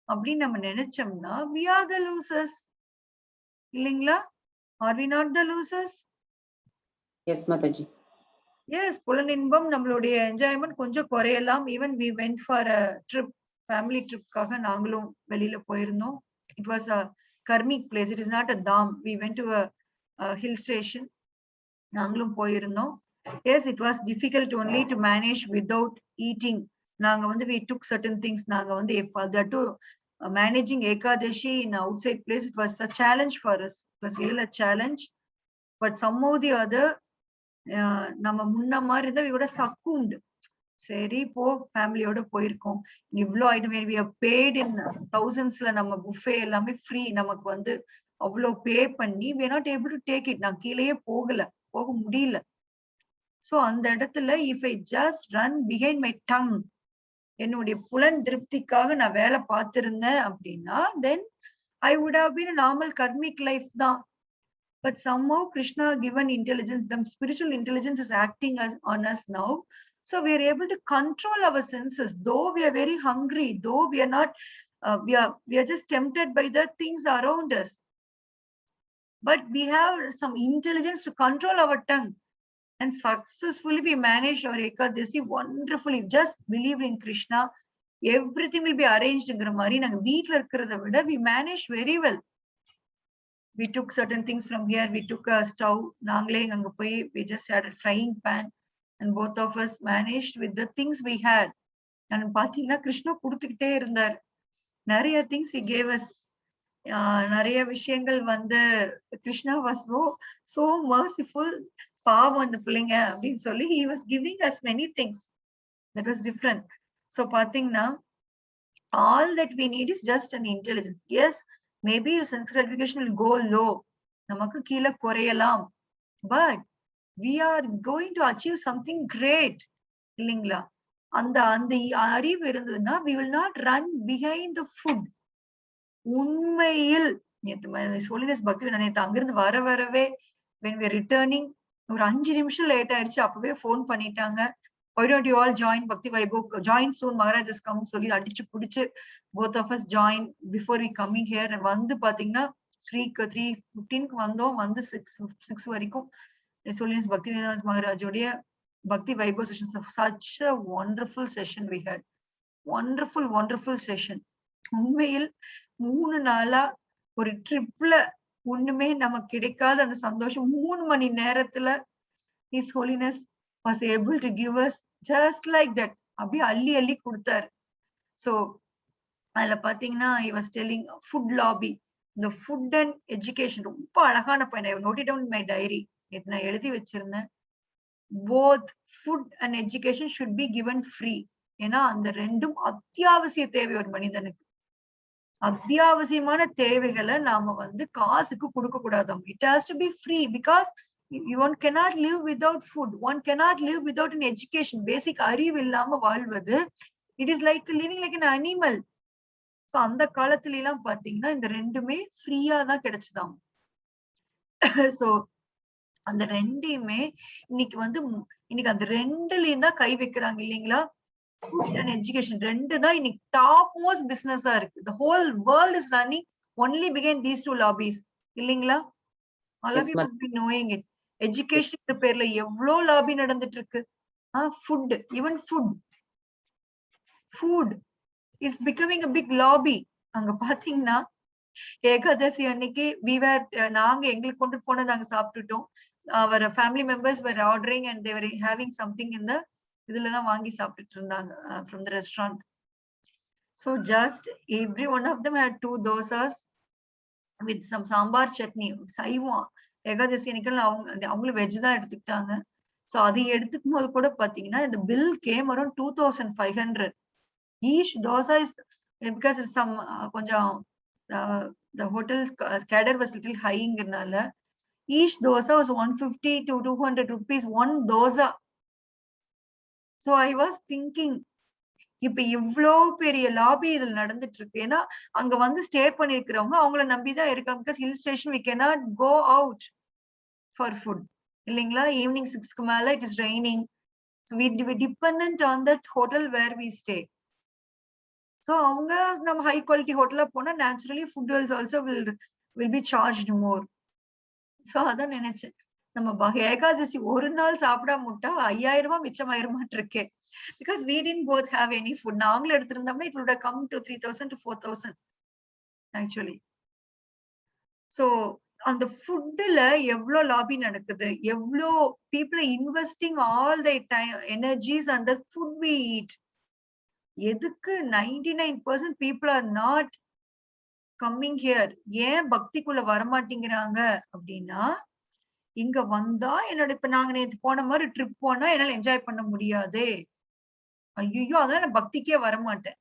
Speaker 1: அப்படின்னு நம்ம நினைச்சோம்னா we are the losers, இல்லைங்களா? Are we not the losers?
Speaker 3: Yes Mataji.
Speaker 1: Yes, புலன் இன்பம் நம்மளுடைய என்ஜாய்மெண்ட் கொஞ்சம் குறையலாம். Even we went for a trip, family tripக்காக நாங்களும் வெளியில போயிருந்தோம். It was a karmic place, it is not a dham. We went to a hill station, நாங்களும் போயிருந்தோம். Yes, it was difficult only to manage without eating. நாங்க வந்து we took certain things. நாங்க வந்து that to managing Ekadashi in outside place, it was a challenge for us. It was really a challenge, but somehow the other நம்ம முன்ன மாதிரி இருந்தா we would have succumbed. சரி போ, ஃபேமிலியோட போயிருக்கோம், இவ்வளோ item we have paid in thousandsல, நம்ம புஃபே எல்லாமே ஃப்ரீ, நமக்கு வந்து அவ்வளோ பே பண்ணி we are not able to take it. நான் கீழேயே போக முடியல. சோ அந்த இடத்துல if I just run behind my tongue, என்னுடைய புலன் திருப்திக்காக நான் வேலை பார்த்திருந்தேன் அப்படின்னா then I would have been a normal karmic life தான். But somehow Krishna given intelligence, the spiritual intelligence is acting on us now. So we are able to control our senses, though we are very hungry, though we are not, we are just tempted by the things around us. But we have some intelligence to control our tongue. And successfully we managed our Ekadasi wonderfully. Just believe in Krishna, everything will be arranged. We managed very well. We took certain things from here. We took a stove, we just had a frying pan, and both of us managed with the things we had. And pathina Krishna kuduthikite irundar, nariya things he gave us. Nariya விஷயங்கள் வந்து Krishna was so merciful. பாவம் அந்த பிள்ளைங்க அப்படின்னு சொல்லி he was giving us many things that was different. So பாத்தீங்கன்னா all that we need is just an intelligence. Yes, maybe your sense gratification will go low, நமக்கு கீழே குறையலாம், but we are going to achieve something great, இல்லைங்களா? அந்த அறிவு இருந்ததுன்னா we will not run behind the food. உண்மையில் Holiness Bhakti நேத்து அங்கிருந்து வரவே when we are returning, ஒரு 5 நிமிஷம் லேட் ஆயிடுச்சு, அப்பவே போன் பண்ணிட்டாங்க, why don't you all join Bhakti Vaibhav, join soon, Maharaj is coming சொல்லி அடிச்சு புடிச்சு both of us join before we coming here. வந்து பாத்தீங்கன்னா 3:15 வந்தோம், வந்து 6 வரைக்கும் Holiness Bhakti Vedanta Maharaj உடைய Bhakti Vaibhav session. Such a wonderful session we had, wonderful session. உண்மையில் 3 நாளா ஒரு ட்ரிப்ல ஒண்ணுமே நமக்கு கிடைக்காத அந்த சந்தோஷம் 3 மணி நேரத்துல His Holiness was able to give us just like that. அப்படியே அள்ளி கொடுத்தாரு. So அதுல பாத்தீங்கன்னா he was telling food lobby, the food and education ரொம்ப அழகான point. I noted down in my diary, நான் எழுதி வச்சிருந்தேன். Both food and education should be given free. ஏன்னா அந்த ரெண்டும் அத்தியாவசிய தேவை ஒரு மனிதனுக்கு. அத்தியாவசியமான தேவைகளை நாம வந்து காசுக்கு கொடுக்க கூடாதாம். It has to be free because one cannot live without food, one cannot live without an education. Basic அறிவு இல்லாம வாழ்வது, it is like living like an animal. So அந்த காலத்துல எல்லாம் பாத்தீங்கன்னா இந்த ரெண்டுமே ஃப்ரீயா தான் கிடைச்சுதாம். So அந்த ரெண்டையுமே இன்னைக்கு அந்த ரெண்டுலயும் தான் கை வைக்கிறாங்க, இல்லைங்களா? Food and education ரெண்டு தான் இன்னைக்கு டாப் மோஸ்ட் பிசினஸா இருக்கு. The whole world is running only began these two lobbies. இல்லைங்களா? All of
Speaker 3: Yes,
Speaker 1: you
Speaker 3: ma'am.
Speaker 1: would be knowing it. Education பேர்ல எவ்வளோ லாபி நடந்துட்டு இருக்கு. Food, even food is becoming a big lobby. அங்க பாத்தீங்கன்னா ஏகாதசி அன்னைக்கு நாங்க எங்களுக்கு கொண்டு போன நாங்க சாப்பிட்டுட்டோம். our family members were ordering and they were having something in the இதுலதான் வாங்கி சாப்பிட்டுட்டு இருந்தாங்க from the restaurant. So just every one of them had 2 dosas with some sambar chutney. சைவம் ஏகாதசி அன்னைக்கு அவங்களும் வெஜ் தான் எடுத்துக்கிட்டாங்க. சோ அது எடுத்துக்கும் போது கூட பாத்தீங்கன்னா the bill came around 2500. Each dosa is because it's some கொஞ்சம் the hotel's cadre was little high-ங்கறனால each dosa was 150 to 200 rupees one dosa. So I was thinking இப்ப இவ்ளோ பெரிய லாபி இதுல நடந்துட்டு இருக்கு. ஏன்னா அங்க வந்து ஸ்டே பண்ணிருக்கிறவங்க அவங்கள நம்பிதான் இருக்காங்க. because hill station we cannot go out for food. இல்லைங்களா? ஈவினிங் 6க்கு மேல it is raining. So we dependent on that hotel where we stay. So அவங்க நம்ம high quality hotel போனா naturally food also will be charged more. So அதான் நினைச்சேன். நம்ம ஏகாதசி ஒரு நாள் சாப்பிடாம விட்டா 5000 ரூபாய் மிச்சமாயிருமாட்டு இருக்கே. Because we didn't both have any food. நாங்களும் எடுத்திருந்தோம்னா it would have come to 3000 to 4000 actually. So அந்த ஃபுட்ல எவ்ளோ லாபி நடக்குது, எவ்ளோ people are investing all their time energies on the food we eat. எதுக்கு 99% people are not coming here. ஏன் பக்திக்குள்ள வரமாட்டேங்கிறாங்க அப்படின்னா இங்க வந்தா என்னோட இப்ப நாங்க நேத்து போன மாதிரி ட்ரிப் போனா என்னால என்ஜாய் பண்ண முடியாது. ஐயோ அதனால நான் பக்திக்கே வரமாட்டேன்.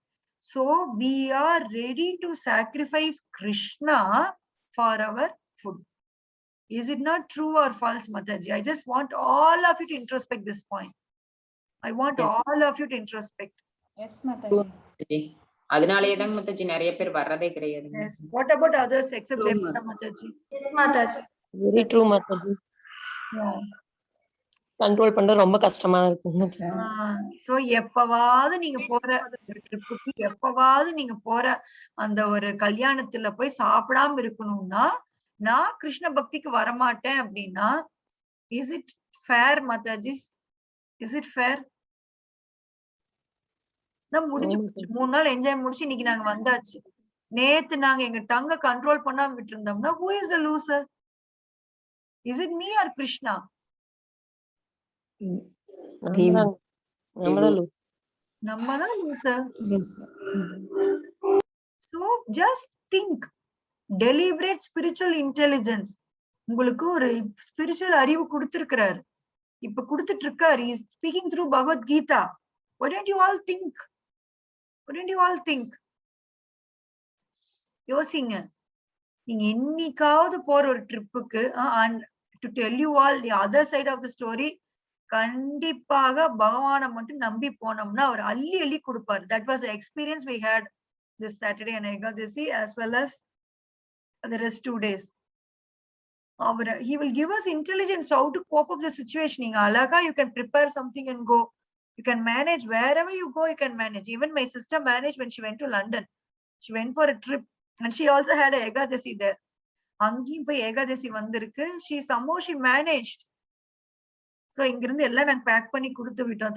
Speaker 1: So we are ready to sacrifice Krishna for our food. Is it not true or false, Mataji? I just want all of you to introspect this point. I want
Speaker 3: Yes.
Speaker 1: all of you to introspect.
Speaker 4: Yes, Mataji.
Speaker 3: அதனாலயே தான் மத்தாஜி நிறைய பேர் வர்றதே கிடையாது.
Speaker 1: Yes. What about others except Jayapata Mataji?
Speaker 2: Yes, Mataji.
Speaker 5: Very true Mataji.
Speaker 1: Yeah.
Speaker 5: Control பண்றது ரொம்ப கஷ்டமா இருக்கு.
Speaker 1: சோ எப்பவாவது நீங்க போற ட்ரிப்புக்கு எப்பவாவது நீங்க போற அந்த ஒரு கல்யாணத்துல போய் சாப்பிடாம இருக்கணும்னா நான் கிருஷ்ண பக்திக்கு வரமாட்டேன் அப்படின்னா is it fair Mataji? Is it fair? நான் முடிஞ்சு 3 நாள் என்ஜாய் முடிச்சு இன்னைக்கு நாங்க வந்தாச்சு. நேத்து நாங்க எங்க டங்க கண்ட்ரோல் பண்ணாம விட்டு இருந்தோம்னா who is the loser? Is it me or Krishna? நம்மதான் loser. So just think. Deliberate spiritual intelligence. உங்களுக்கு ஒரு spiritual அறிவு கொடுத்திருக்கிறார். இப்ப கொடுத்துட்டு இருக்காரு. He is speaking through Bhagavad Gita. Why don't you all think? Why don't you all think? யோசிங்க. நீங்க என்னைக்காவது போற ஒரு ட்ரிப்புக்கு and to tell you all the other side of the story, கண்டிப்பாக பகவானை மட்டும் நம்பி போனோம்னா அவர் அள்ளி அள்ளி கொடுப்பாரு. That was the experience we had this Saturday and Ekadasi as well as the rest 2 days. He will give us intelligence how to cope up the situation. நீங்க அழகா you can prepare something and go. You can manage wherever you go. You can manage. Even my sister managed when she went to London. She went for a trip and she also had a Ekadasi there. அங்கேயும் போய் ஏகாதசி வந்திருக்கு. Somehow she managed. So இங்கிருந்து எல்லாம் நாங்க back பண்ணி கொடுத்து விட்டோம்.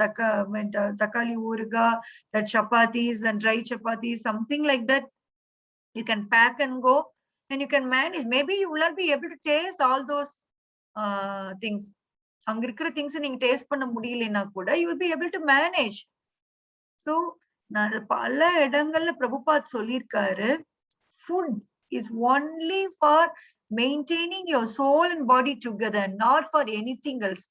Speaker 1: தக்காளி ஊறுகாய், that chapatis and dry chapatis, something like that. You can pack and go and you can manage. Maybe you will not be able to taste all those things. அங்க இருக்கிற things நீங்க டேஸ்ட் பண்ண முடியலன்னா கூட you will be able to manage. So நான் பல இடங்கள்ல பிரபுபாத் சொல்லியிருக்காரு, food is only for maintaining your soul and body together, not for anything else.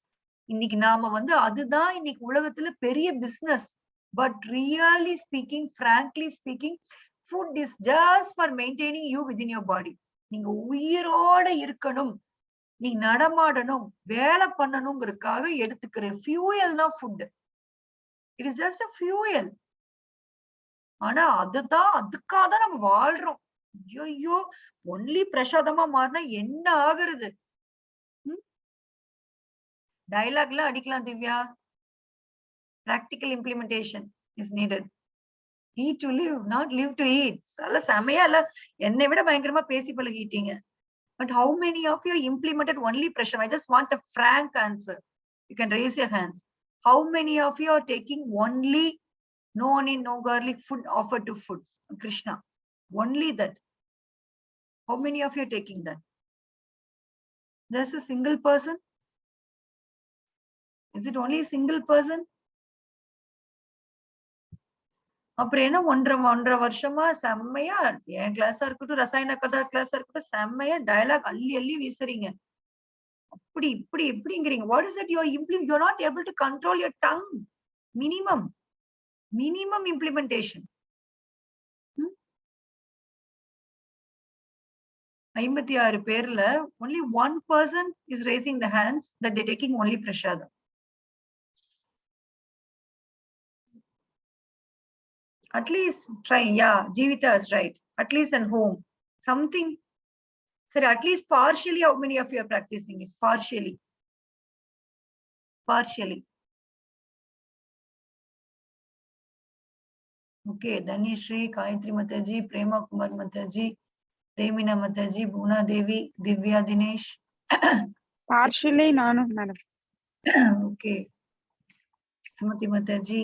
Speaker 1: இன்னைக்கு நாம அதுதான் இன்னைக்கு உலகத்துல பெரிய business. But really speaking, frankly speaking, food is just for maintaining you within your body. நீங்க உயிரோட இருக்கணும், நீ நடமாடணும், வேலை பண்ணணுங்கிறதுக்காக எடுத்துக்கிற ஃபியூயல் தான் food. It is just a fuel. ஆனா அதுக்காக தான் நம்ம வாழ்றோம். ஐயோ ஒன்லி பிரசாதமா மாறினா என்ன ஆகுறது? டயலாக்லாம் அடிக்கலாம் Divya. Practical implementation is needed. eat to live, not live to eat. அதெல்லாம் செமையா இல்ல, என்னை விட பயங்கரமா பேசி பழகிட்டீங்க. But how many of you implemented only pressure? I just want a frank answer. You can raise your hands. How many of you are taking only no onion, no garlic food offered to food? Krishna, only that. How many of you are taking that? Just a single person? Is it only a single person? அப்புறம் என்ன 1.5 வருஷமா செம்மையா என் கிளாஸா இருக்கட்டும், ரசாயன கதா கிளாஸா இருக்கட்டும், செம்மையா டயலாக் அள்ளி அள்ளி வீசுறீங்க. அப்படி இப்படி இப்படிங்கிறீங்க. What is it you are implementing? You are not able to control your tongue. Minimum implementation. 56 பேர்ல only one person is raising the hands that they're taking only prashadam. At least try. Yeah, Jeevita is right. At least at home. Something. Sorry, at least partially, how many of you are practicing it? Partially. Okay, Danishri, Gayatri Mataji, Prema Kumar Mataji, Demina Mataji, Bhuna Devi, Divya Dinesh.
Speaker 4: Partially, none of madam.
Speaker 1: Okay. Sumati Mataji.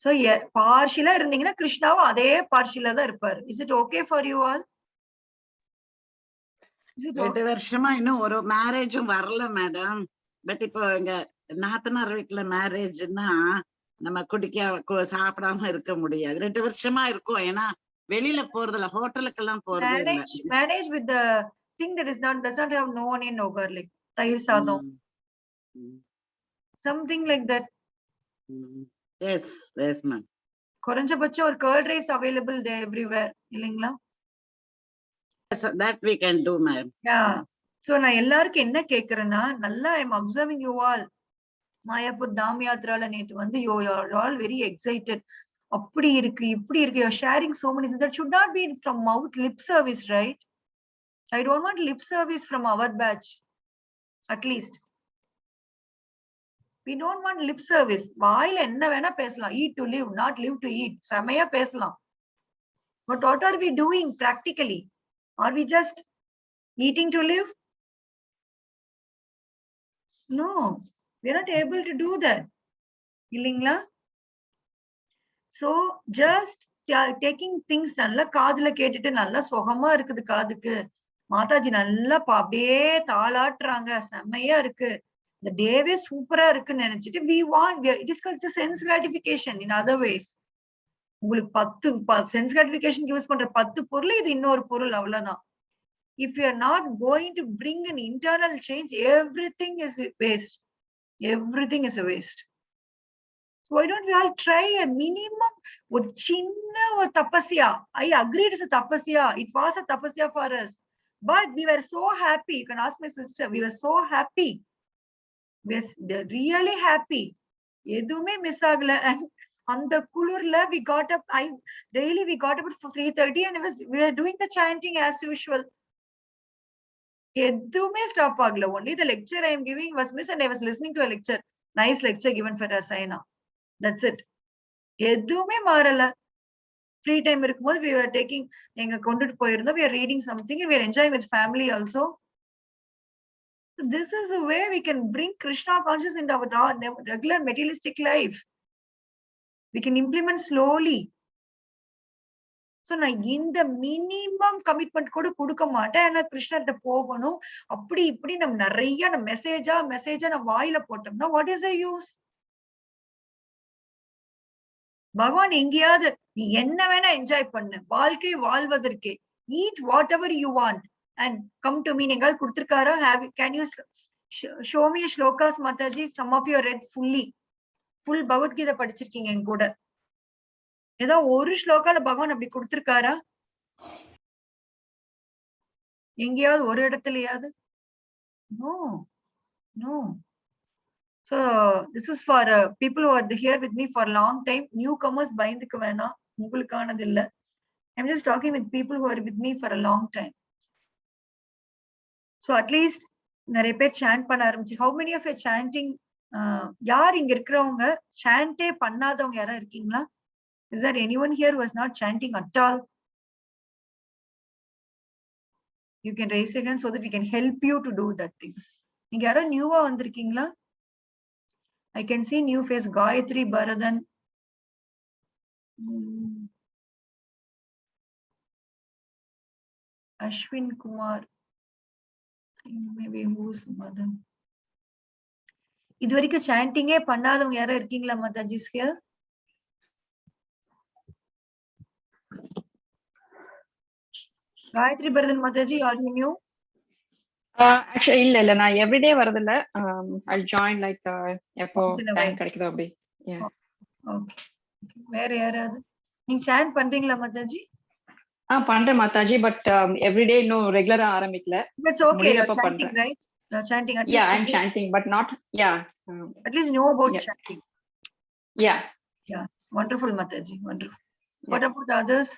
Speaker 1: So yeah, partially இருந்தீங்கன்னா கிருஷ்ணாவும் அதே partially தான் இருப்பாரு. Is it okay for you all? Is it okay?
Speaker 6: 2 வருஷமா இன்னும் ஒரு மேரேஜும் வரல madam. But இப்போ எங்க நாத்தனார் வீட்டுல மேரேஜ்னா நம்ம குடிக்க சாப்பிடாம இருக்க முடியாது. 2 வருஷமா இருக்கும். ஏன்னா வெளியில போறதுல ஹோட்டலுக்கெல்லாம் போறது இல்ல.
Speaker 1: Manage with the thing that does not have no onion, no garlic. தயிர் சாதம். Something like that.
Speaker 6: Yes ma'am.
Speaker 1: குறைஞ்சபட்சம் ஒரு curd rice available there everywhere, இல்லைங்களா?
Speaker 6: Yes, that we can do ma'am.
Speaker 1: Yeah. So நான் எல்லாருக்கும் என்ன கேக்குறேன்னா, நல்லா I'm observing you all. Mayapur தாம் யாத்ரால நேத்து வந்து you are all very excited. அப்படி இருக்கு இப்படி இருக்கு, you're sharing so many things. That should not be from mouth, lip service, right? I don't want lip service from our batch. At least we don't want lip service. வாயில என்ன வேணா பேசலாம். Eat to live, not live to eat. செமையா பேசலாம். But what are we doing practically? Are we just eating to live? No, we're not able to do that. இல்லைங்களா? So just taking things நல்லா காதுல கேட்டுட்டு நல்லா சுகமா இருக்குது காதுக்கு. மாதாஜி நல்லா அப்படியே தாளாட்டுறாங்க, செம்மையா இருக்கு, இந்த டேவே சூப்பரா இருக்குன்னு நினைச்சிட்டு we want, it is called sense gratification in other ways. உங்களுக்கு 10 sense gratification யூஸ் பண்ற 10 பொருள் இது இன்னொரு பொருள், அவ்வளவுதான். If you are not going to bring an internal change, everything is waste. Everything is a waste. So why don't we all try a minimum, ஒரு சின்ன ஒரு தபஸ்யா. I agree it is a tapasya. It was a tapasya for us. But we were so happy. You can ask my sister. We were so happy. We were really happy. எதுவுமே miss ஆகல. And அந்த குளிர்ல we got up. Daily we got up at 3:30 and we were doing the chanting as usual. எதுவுமே stop ஆகல. Only the lecture I am giving was missed and I was listening to a lecture. Nice lecture given for Rasayana. That's it. எதுவுமே மாறல. Free time இருக்கும்போது we were taking, எங்க கொண்டுட்டு போயிருந்தோம், we are reading something and we are enjoying with family also. So this is a way we can bring Krishna consciousness into our regular materialistic life. We can implement slowly. So நான் இந்த minimum commitment கூட கொடுக்க மாட்டேன். ஏன்னா கிருஷ்ணர்கிட்ட போகணும், அப்படி இப்படி நம்ம நிறைய நம்ம மெசேஜா நம்ம வாயில போட்டோம்னா what is the use? பகவான் எங்கேயாவது நீ என்ன வேணா என்ஜாய் பண்ணு, வாழ்க்கை வாழ்வதற்கே, eat whatever you want and come to me எங்காவது கொடுத்திருக்காரா? Can you show me shlokas, Mataji? Some of you read full Bhagavad Gita படிச்சிருக்கீங்க என் கூட. ஏதோ ஒரு ஸ்லோகால பகவான் அப்படி கொடுத்திருக்காரா? எங்கேயாவது ஒரு இடத்துலயாவது? No. So this is for people who are here with me for a long time. Newcomers பயந்துக்க வேணாம், உங்களுக்கானது இல்ல. I'm just talking with people who are with me for a long time. So at least நிறைய பேர் chant பண்ண ஆரம்பிச்சு. How many of you are chanting யார் இங்க இருக்கிறவங்க சாண்டே பண்ணாதவங்க யாரா இருக்கீங்களா? Is there anyone here who was not chanting at all? You can raise your hand so that we can help you to do that things. நீங்க யாரோ நியூவா வந்திருக்கீங்களா? I can see new face. Gayatri Bharathan. Ashwin Kumar. Maybe who's mother? இது வரைக்கும் சாண்டிங்கே பண்ணாதவங்க யாரோ இருக்கீங்களா மாதாஜிஸ் here? Gayatri Bharathan Mataji, are you new?
Speaker 7: Actually இல்ல நான் எவ்ரிடே வரதில்ல. I'll join like எப்போ
Speaker 1: Once in a
Speaker 7: time
Speaker 1: while.
Speaker 7: கிடைக்குதோ அப்படி. Yeah.
Speaker 1: Okay. வேற யாராவது நீங்க சாண்ட் பண்றீங்களா மாதாஜி?
Speaker 7: பண்றேன் மாதாஜி, பட் எவ்ரிடே இன்னும் ரெகுலரா ஆரம்பிக்கல.
Speaker 1: That's okay. You're
Speaker 7: முடியறப்ப
Speaker 1: chanting,
Speaker 7: பண்றேன்.
Speaker 1: right? You're chanting. At
Speaker 7: Yeah,
Speaker 1: least
Speaker 7: I'm chanting, but not. Yeah.
Speaker 1: At least know about
Speaker 7: Yeah.
Speaker 1: chanting.
Speaker 7: Yeah.
Speaker 1: Yeah. Wonderful Mataji. Wonderful. What about others?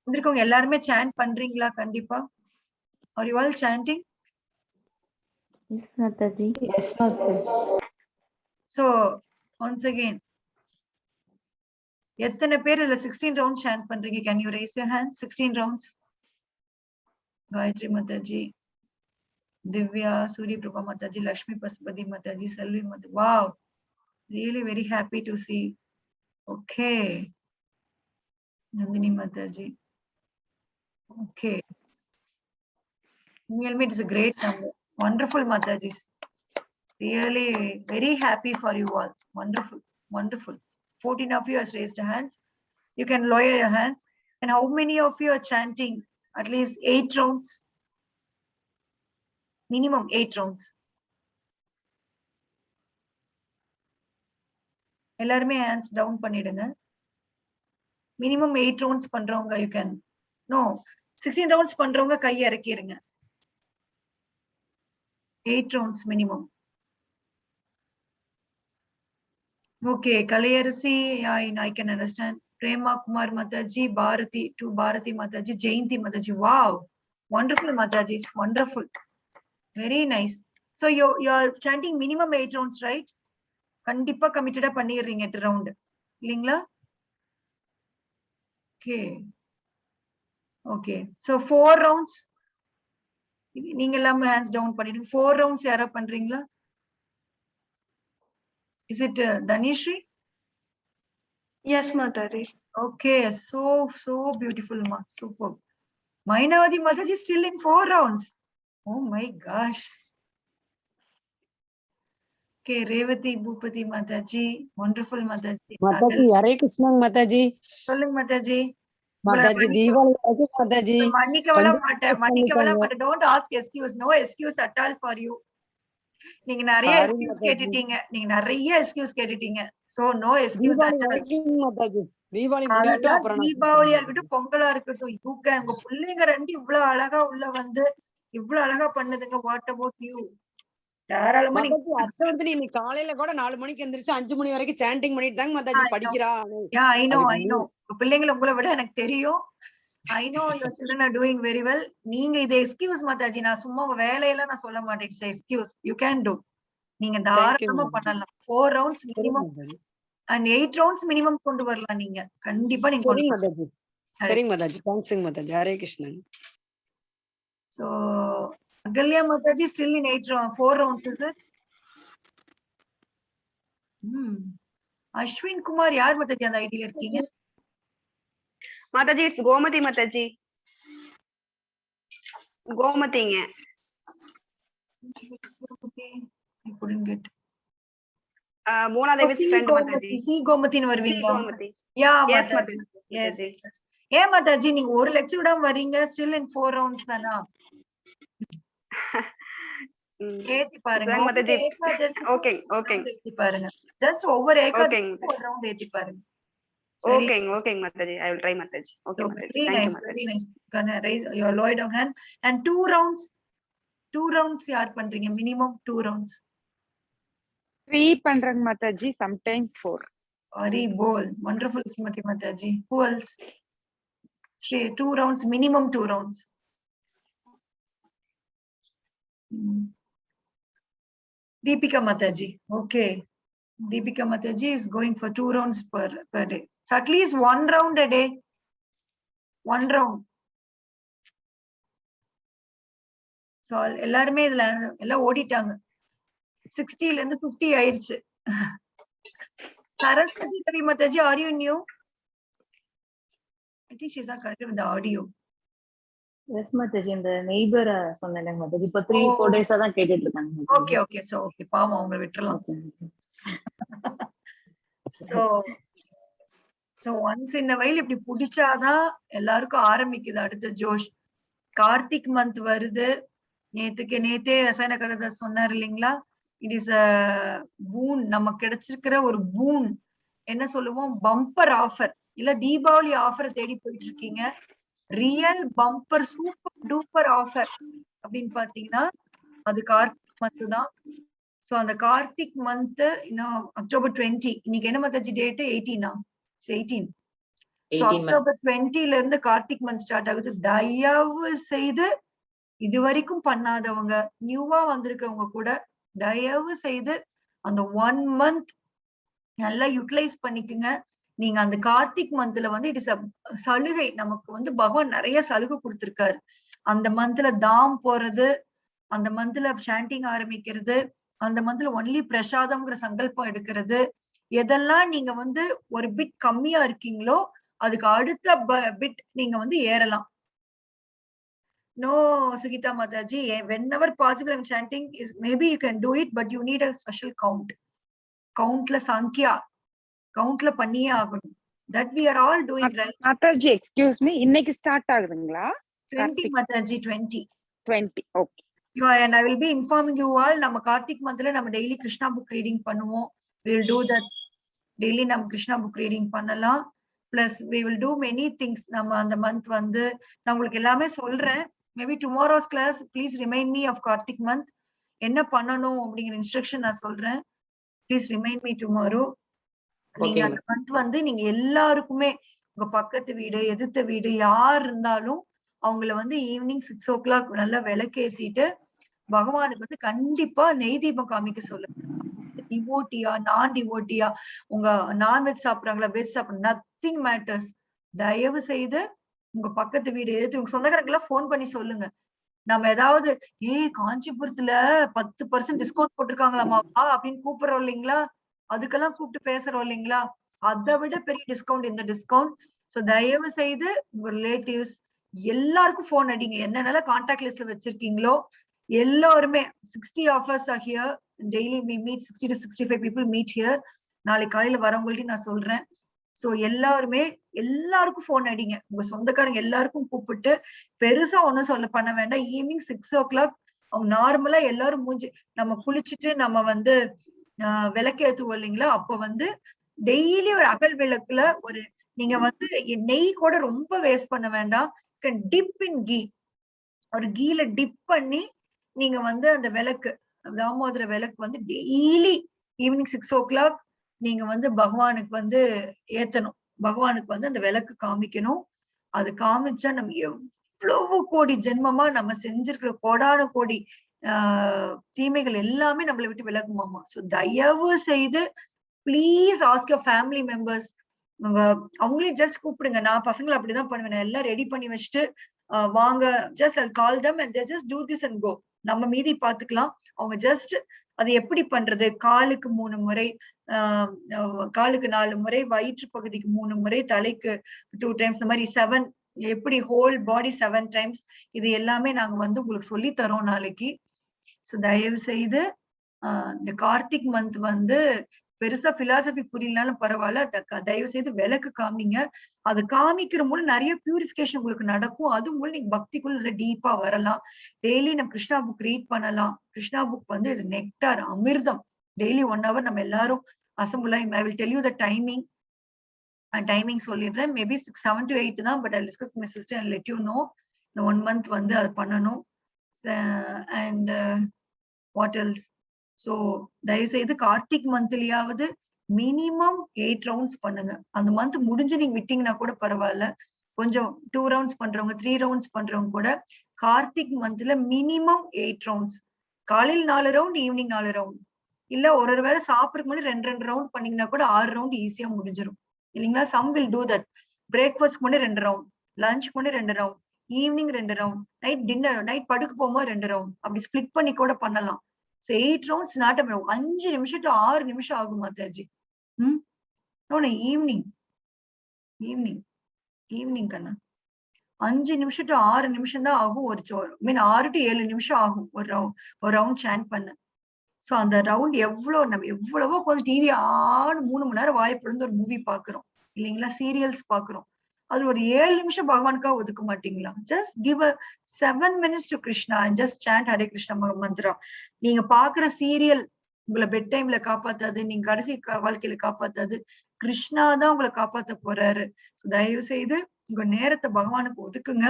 Speaker 1: வந்திருக்கவங்க எல்லாருமே chant பண்றீங்களா கண்டிப்பா? Are you all chanting?
Speaker 2: Yes, Mataji.
Speaker 3: Yes, Mataji.
Speaker 1: So once again, எத்தனை பேர் இதுல 16 rounds chant பண்றீங்க? Can you raise your hand? 16 rounds. Gayatri Mataji, Divya, Surya Prabha Mataji, Lakshmi Pasupati Mataji, Selvi Mataji. Wow, really very happy to see. Okay, Nandini Mataji. Okay, it is a great number. Wonderful Matajis. Really very happy for you all. Wonderful, wonderful. 14 of you has raised hands. You can lower your hands. And how many of you are chanting at least 8 rounds? Minimum 8 rounds. எல்லாருமே hands down பண்ணிடுங்க. Minimum 8 rounds பண்றவங்க you can. No, 16 rounds பண்றவங்க கை இறக்கிருங்க. 8 rounds minimum. Okay, Kalayarasi, I can understand. Prema Kumar Mataji, Bharati, to Bharati Mataji, Jayanti Mataji. Wow, wonderful Matajis, wonderful. Very nice. So you're chanting minimum 8 rounds, right? Kandipa committed up பண்ணிடுறீங்க 8 round. இல்லீங்களா? Okay. Okay. So 4 rounds. நீங்க எல்லாமே hands down பண்ணிடுங்க. 4 rounds யாரா பண்றீங்களா? Is it Danishri?
Speaker 2: Yes, Mataji.
Speaker 1: Okay, so beautiful, ma. Super. Mainavati Mataji is still in 4 rounds. Oh my gosh. Okay, Revati Bhupati Mataji, wonderful Mataji.
Speaker 8: Mataji, Hare Krishna Mataji.
Speaker 1: சொல்லுங்க Mataji.
Speaker 8: Mataji, Diwali Mataji.
Speaker 1: மன்னிக்கவள மாட்டேன். Don't ask excuse. No excuse at all for you. நீங்க நிறைய excuse கேட்டுட்டீங்க. நீங்க நிறைய excuse கேட்டுட்டீங்க. So no excuse at all.
Speaker 8: Mataji. Diwali முடியட்டும் அப்புறம்
Speaker 1: தீபாவளியா இருக்கட்டும், பொங்கலா இருக்கட்டும், உங்க பிள்ளைங்க ரெண்டு இவ்வளவு அழகா உள்ள வந்து இவ்வளவு அழகா பண்ணுதுங்க. What about you? தாராளமா
Speaker 8: நீ இன்னைக்கு காலையில கூட 4 மணிக்கு எந்திரிச்சு 5 மணி வரைக்கும் சாண்டிங் பண்ணிட்டு தாங்க மத்தாஜி படிக்கிறா.
Speaker 1: I know. பிள்ளைங்களை உங்களை விட எனக்கு தெரியும். I know your children are doing very well. நீங்க இது எக்ஸ்கியூஸ் மாதாஜி. நான் சும்மா வேலையெல்லாம் நான் சொல்ல மாட்டேன். It's excuse. You can do. நீங்க தாராளமா பண்ணலாம். 4 rounds minimum and 8 rounds minimum கொண்டு வரலாம். நீங்க கண்டிப்பா நீங்க கொண்டு வரலாம்.
Speaker 8: சரிங்க Mataji. Thanks Mataji. Hare Krishnan.
Speaker 1: So Agalya Mataji still in 4 rounds, is it? Ashwin Kumar, yaar Mataji அந்த ஐடியா இருக்கீங்க?
Speaker 9: Mataji, it's Gomati Mataji. Gomatiங்க.
Speaker 1: I couldn't get.
Speaker 9: Mona Devi's friend Mataji.
Speaker 1: See Gomati னு வருவீங்களா?
Speaker 9: Gomati.
Speaker 1: Yeah,
Speaker 9: Yes,
Speaker 1: Mataji.
Speaker 9: Mataji.
Speaker 1: Yes. ஏன் Mataji நீங்க ஒரு lecture விடாம வரீங்க? Still in 4 rounds தானா? ஏத்தி பாருங்க.
Speaker 9: Okay.
Speaker 1: ஏத்தி பாருங்க. Just ஒவ்வொரு ஏகாதசி ஒரு ரவுண்ட் ஏத்தி பாருங்க.
Speaker 9: Okay, Mataji. I will try Mataji. Okay,
Speaker 1: so,
Speaker 9: Mataji.
Speaker 1: very
Speaker 9: Thank
Speaker 1: nice,
Speaker 9: you, Mataji.
Speaker 1: very nice. Gonna raise your lower down hand. And 2 rounds யார் பண்றீங்க? Minimum 2 rounds.
Speaker 4: 3 பண்றேங்க Mataji, sometimes 4.
Speaker 1: Very bold. Wonderful, Srimati Mataji. Who else? 2 rounds, minimum 2 rounds. Deepika Mataji. Okay. Deepika Mataji is going for 2 rounds per day. So at least 1 round a day. 1 round. So எல்லாருமே இதுல எல்லாம் ஓடிட்டாங்க. 60 ல இருந்து 50 ஆயிருச்சு. Saraswati Kavi Mataji, are you new? I think she's not connected with the audio.
Speaker 2: Yes Mataji இந்த neighbour சொன்னேன் மாதாஜி இப்போ 3-4 டேஸா தான் கேட்டுட்டு இருக்காங்க.
Speaker 1: Okay, okay. So okay, பாவம் அவங்க விட்டுறலாம். So once in a while இப்படி புடிச்சாதான் எல்லாருக்கும் ஆரம்பிக்குது அடுத்த ஜோஷ். கார்த்திக் மந்த் வருது. நேத்தே ரசாயன கதை சொன்னார் இல்லைங்களா? இட் இஸ் அ பூன், நமக்கு கிடைச்சிருக்கிற ஒரு பூன். என்ன சொல்லுவோம், பம்பர் ஆஃபர் இல்ல தீபாவளி ஆஃபர் தேடி போயிட்டு இருக்கீங்க. Real bumper super duper offer அப்படின்னு பாத்தீங்கன்னா அது கார்த்திக் மந்த் தான். சோ அந்த கார்த்திக் மந்த் இன்னும் அக்டோபர் 20. இன்னைக்கு என்ன மத்தாச்சி டேட்? 18. 18. அக்டோபர் 20 இருந்து கார்த்திக் மந்த் ஸ்டார்ட் ஆகுது. தயவு செய்து இது வரைக்கும் பண்ணாதவங்க, நியூவா வந்திருக்கிறவங்க கூட தயவு செய்து அந்த 1 month நல்லா யூட்டிலைஸ் பண்ணிக்குங்க. நீங்க அந்த கார்த்திக் மந்த்ல வந்து இட் இஸ் சலுகை. நமக்கு வந்து பகவான் நிறைய சலுகை கொடுத்திருக்காரு. அந்த மந்த்ல தாம் போறது, அந்த மந்த்ல சாண்டிங் ஆரம்பிக்கிறது, அந்த மந்த்ல ஒன்லி பிரசாதம்ங்கிற சங்கல்பம் எடுக்கிறது. எதெல்லாம் நீங்க வந்து ஒரு பிட் கம்மியா இருக்கீங்களோ அதுக்கு அடுத்த பிட் நீங்க வந்து ஏறலாம். No, Sugita Mataji, whenever possible I'm chanting is maybe you can do it, but you need a special count. Countla Sankhya. Countla பண்ணியே ஆகணும். That we are all doing right.
Speaker 4: Mataji excuse me, இன்னைக்கு start ஆகுதுங்களா?
Speaker 1: 20 Mataji, 20.
Speaker 4: 20. Okay.
Speaker 1: And I will be informing you all. நம்ம கார்த்திக் மந்த்ல நம்ம daily Krishna book reading பண்ணுவோம். We will do that. Daily நம்ம Krishna book reading பண்ணலாம். Plus we will do many things. நம்ம அந்த month வந்து நான் உங்களுக்கு எல்லாமே சொல்றேன். Maybe tomorrow's class, please remind me of Kartik month. என்ன பண்ணணும் அப்படிங்கிற இன்ஸ்ட்ரக்ஷன் நான் சொல்றேன். Please remind me tomorrow. நீங்க அந்த மந்த் வந்து நீங்க எல்லாருக்குமே உங்க பக்கத்து வீடு எதிர்த்த வீடு யார் இருந்தாலும் அவங்கள வந்து ஈவினிங் 6 o'clock நல்லா விளக்கேத்திட்டு பகவானுக்கு வந்து கண்டிப்பா நெய் தீபம் காமிக்க சொல்லுங்க. டிவோட்டியா நான் டிவோட்டியா, உங்க நான்வெஜ் சாப்பிடுறாங்களா வெஜ் சாப்பிடுற, நத்திங் மேட்டர்ஸ். தயவு செய்து உங்க பக்கத்து வீடு எதிர்த்து உங்க சொந்தக்காரங்க எல்லாம் போன் பண்ணி சொல்லுங்க. நம்ம ஏதாவது காஞ்சிபுரத்துல 10% டிஸ்கவுண்ட் போட்டிருக்காங்களாமா அப்படின்னு கூப்பிடுறோம் இல்லைங்களா? அதுக்கெல்லாம் கூப்பிட்டு பேசுறோம் இல்லைங்களா? அதை விட பெரிய டிஸ்கவுண்ட் இந்த டிஸ்கவுண்ட். சோ தயவு செய்து உங்க ரிலேட்டிவ்ஸ் எல்லாருக்கும் போன் அடிங்க. என்னென்ன கான்டாக்ட் லிஸ்ட்ல வச்சிருக்கீங்களோ எல்லாருமே. 60 offers are here. Daily we meet 60 to 65 people meet here. நாளைக்கு காலையில வரவங்கள்ட்ட நான் சொல்றேன். சோ எல்லாருமே எல்லாருக்கும் போன் அடிங்க. உங்க சொந்தக்காரங்க எல்லாருக்கும் கூப்பிட்டு பெருசா ஒண்ணும் சொல்ல பண்ண வேண்டாம். ஈவினிங் 6 o'clock அவங்க நார்மலா எல்லாரும் மூஞ்சி நம்ம குளிச்சுட்டு நம்ம வந்து விளக்கேத்துவோம் இல்லைங்களா? அப்ப வந்து டெய்லி ஒரு அகல் விளக்குல ஒரு நீங்க வந்து நெய் கூட ரொம்ப வேஸ்ட் பண்ண வேண்டாம். டிப் இன் கீ, ஒரு கீல டிப் பண்ணி நீங்க வந்து அந்த விளக்கு தாமோதர விளக்கு வந்து டெய்லி ஈவினிங் 6 o'clock நீங்க வந்து பகவானுக்கு வந்து ஏத்தணும். பகவானுக்கு வந்து அந்த விளக்கு காமிக்கணும். அது காமிச்சா நம்ம எவ்வளவு கோடி ஜென்மமா நம்ம செஞ்சிருக்கிற கோடான கோடி தீமைகள் எல்லாமே நம்மளை விட்டு விலகுமாமா. சோ தயவு செய்து please ask your family members. அவங்களையும் ஜஸ்ட் கூப்பிடுங்க. நான் பசங்களை அப்படிதான் பண்ணுவேன். எல்லாம் ரெடி பண்ணி வச்சுட்டு வாங்க, just I'll call them and they just do this and go. நம்ம மீதி பாத்துக்கலாம். அவங்க ஜஸ்ட் அது எப்படி பண்றது, காலுக்கு 3 முறை, காலுக்கு 4 முறை, வயிற்று பகுதிக்கு 3 முறை, தலைக்கு 2 times, இந்த மாதிரி 7, எப்படி ஹோல் பாடி 7 times, இது எல்லாமே நாங்க வந்து உங்களுக்கு சொல்லி தரோம் நாளைக்கு. சோ தயவு செய்து இந்த கார்த்திக் மந்த் வந்து பெருசா பிலாசபி புரியலனாலும் பரவாயில்ல, தயவு செய்து விளக்கு காமிங்க. அது காமிக்கிற மூலம் நிறைய பியூரிபிகேஷன் உங்களுக்கு நடக்கும். அது மூலம் நீங்க பக்திக்குள்ள நல்ல டீப்பா வரலாம். டெய்லி நம்ம கிருஷ்ணா புக் ரீட் பண்ணலாம். கிருஷ்ணா புக் வந்து இது நெக்டார், அமிர்தம். டெய்லி 1 hour நம்ம எல்லாரும் assemble. I will tell you the timing. Timing சொல்லிடுறேன். மேபி 7 to 8 தான். But I discuss my sister and let you know. இந்த 1 month வந்து அது பண்ணணும். And what else. சோ தயவு செய்து கார்த்திக் மந்த்லயாவது மினிமம் 8 rounds பண்ணுங்க. அந்த மந்த் முடிஞ்சு நீங்க விட்டீங்கன்னா கூட பரவாயில்ல. கொஞ்சம் 2 rounds பண்றவங்க 3 rounds பண்றவங்க கூட கார்த்திக் மந்த்ல மினிமம் 8 rounds. காலையில் 4 round, ஈவினிங் 4 round. இல்ல ஒரு வேளை சாப்பிடறதுக்கு முன்னாடி 2 ரவுண்ட் பண்ணீங்கன்னா கூட 6 ரவுண்ட் ஈஸியா முடிஞ்சிடும் இல்லைங்களா. Some will do that. Breakfast முன்னாடி 2 ரவுண்ட், லஞ்ச் முன்னாடி 2 round, evening 2 round, night dinner night படுக்க போகும்போது 2 ரவுண்ட், அப்படி ஸ்பிளிட் பண்ணி கூட பண்ணலாம். ஸோ 8 ரவுண்ட்ஸ் நாட் 5 நிமிஷம் டு 6 நிமிஷம் ஆகும் மாதாஜி. ஈவினிங் ஈவினிங் ஈவினிங் கண்ணா 5 நிமிஷம் டு 6 நிமிஷம் தான் ஆகும். ஒரு 6 to 7 நிமிஷம் ஆகும் ஒரு ரவுண்ட் சாண்ட் பண்ண. சோ அந்த ரவுண்ட் நம்ம எவ்வளவோ கொஞ்சம் டிவி 3 மணி நேரம் வாய் பிளந்து ஒரு மூவி பாக்குறோம் இல்லைங்களா, சீரியல்ஸ் பாக்குறோம். அது ஒரு 7 நிமிஷம் பகவானுக்காக ஒதுக்க மாட்டீங்களா? Just give a 7 minutes to Krishna and just chant Hare Krishna mantra. நீங்க பாக்குற சீரியல் உங்களை பெட் டைம்ல காப்பாத்தாது, நீங்க கடைசி வாழ்க்கையில காப்பாத்தாது, கிருஷ்ணா தான் உங்களை காப்பாத்த போறாரு. தயவு செய்து உங்க நேரத்தை பகவானுக்கு ஒதுக்குங்க.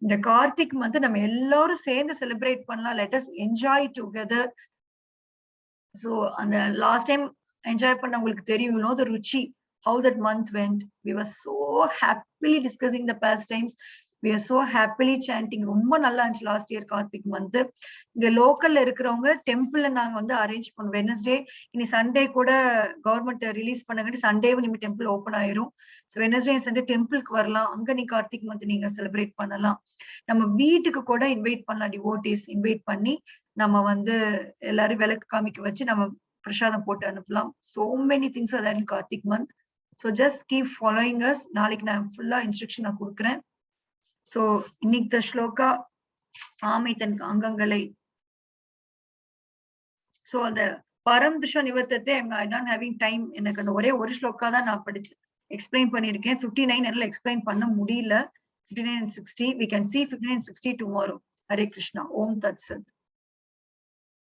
Speaker 1: இந்த கார்த்திக் மந்த் நம்ம எல்லாரும் சேர்ந்து செலிப்ரேட் பண்ணலாம். Let us enjoy together. So அந்த லாஸ்ட் டைம் என்ஜாய் பண்ண உங்களுக்கு தெரியும், the Ruchi, how that month went. We were so happily discussing the pastimes. We are so happily chanting. ரொம்ப நல்லா இருந்துச்சு லாஸ்ட் இயர் கார்த்திக் மந்த். இங்க லோக்கல்ல இருக்கிறவங்க டெம்பிள்ல நாங்க வந்து அரேஞ்ச் பண்ணோம். வெனஸ்டே இனி சண்டே கூட கவர்மெண்ட் ரிலீஸ் பண்ணாங்கன்னு சண்டேவும் நீங்க டெம்பிள் ஓப்பன் ஆயிரும். ஸோ வெனஸ்டே சண்டே டெம்பிளுக்கு வரலாம், அங்க நீ கார்த்திக் மந்த் நீங்க செலிப்ரேட் பண்ணலாம். நம்ம வீட்டுக்கு கூட இன்வைட் பண்ணலாம், டிவோட்டிஸ் இன்வைட் பண்ணி நம்ம வந்து எல்லாரும் விளக்கு காமிக்க வச்சு நம்ம பிரசாதம் போட்டு அனுப்பலாம். So many things are there in Karthik month. So just keep following us. நாளைக்கு நான் ஃபுல்லா இன்ஸ்ட்ரக்ஷன் நான் கொடுக்குறேன். So இன்னைக்கு ஸ்லோகா ஆமை தன் அங்கங்களை. So அந்த பரம் திருஷ்வ நிவர்த்தத்தை ஐ நாட் ஹேவிங் டைம். எனக்கு அந்த ஒரே ஒரு ஸ்லோகா தான் நான் படிச்சு எக்ஸ்பிளைன் பண்ணியிருக்கேன். 59 என்னால எக்ஸ்பிளைன் பண்ண முடியல. 59 and 60 we can see 59 and 60 tomorrow. Hare Krishna. Om Tat Sat.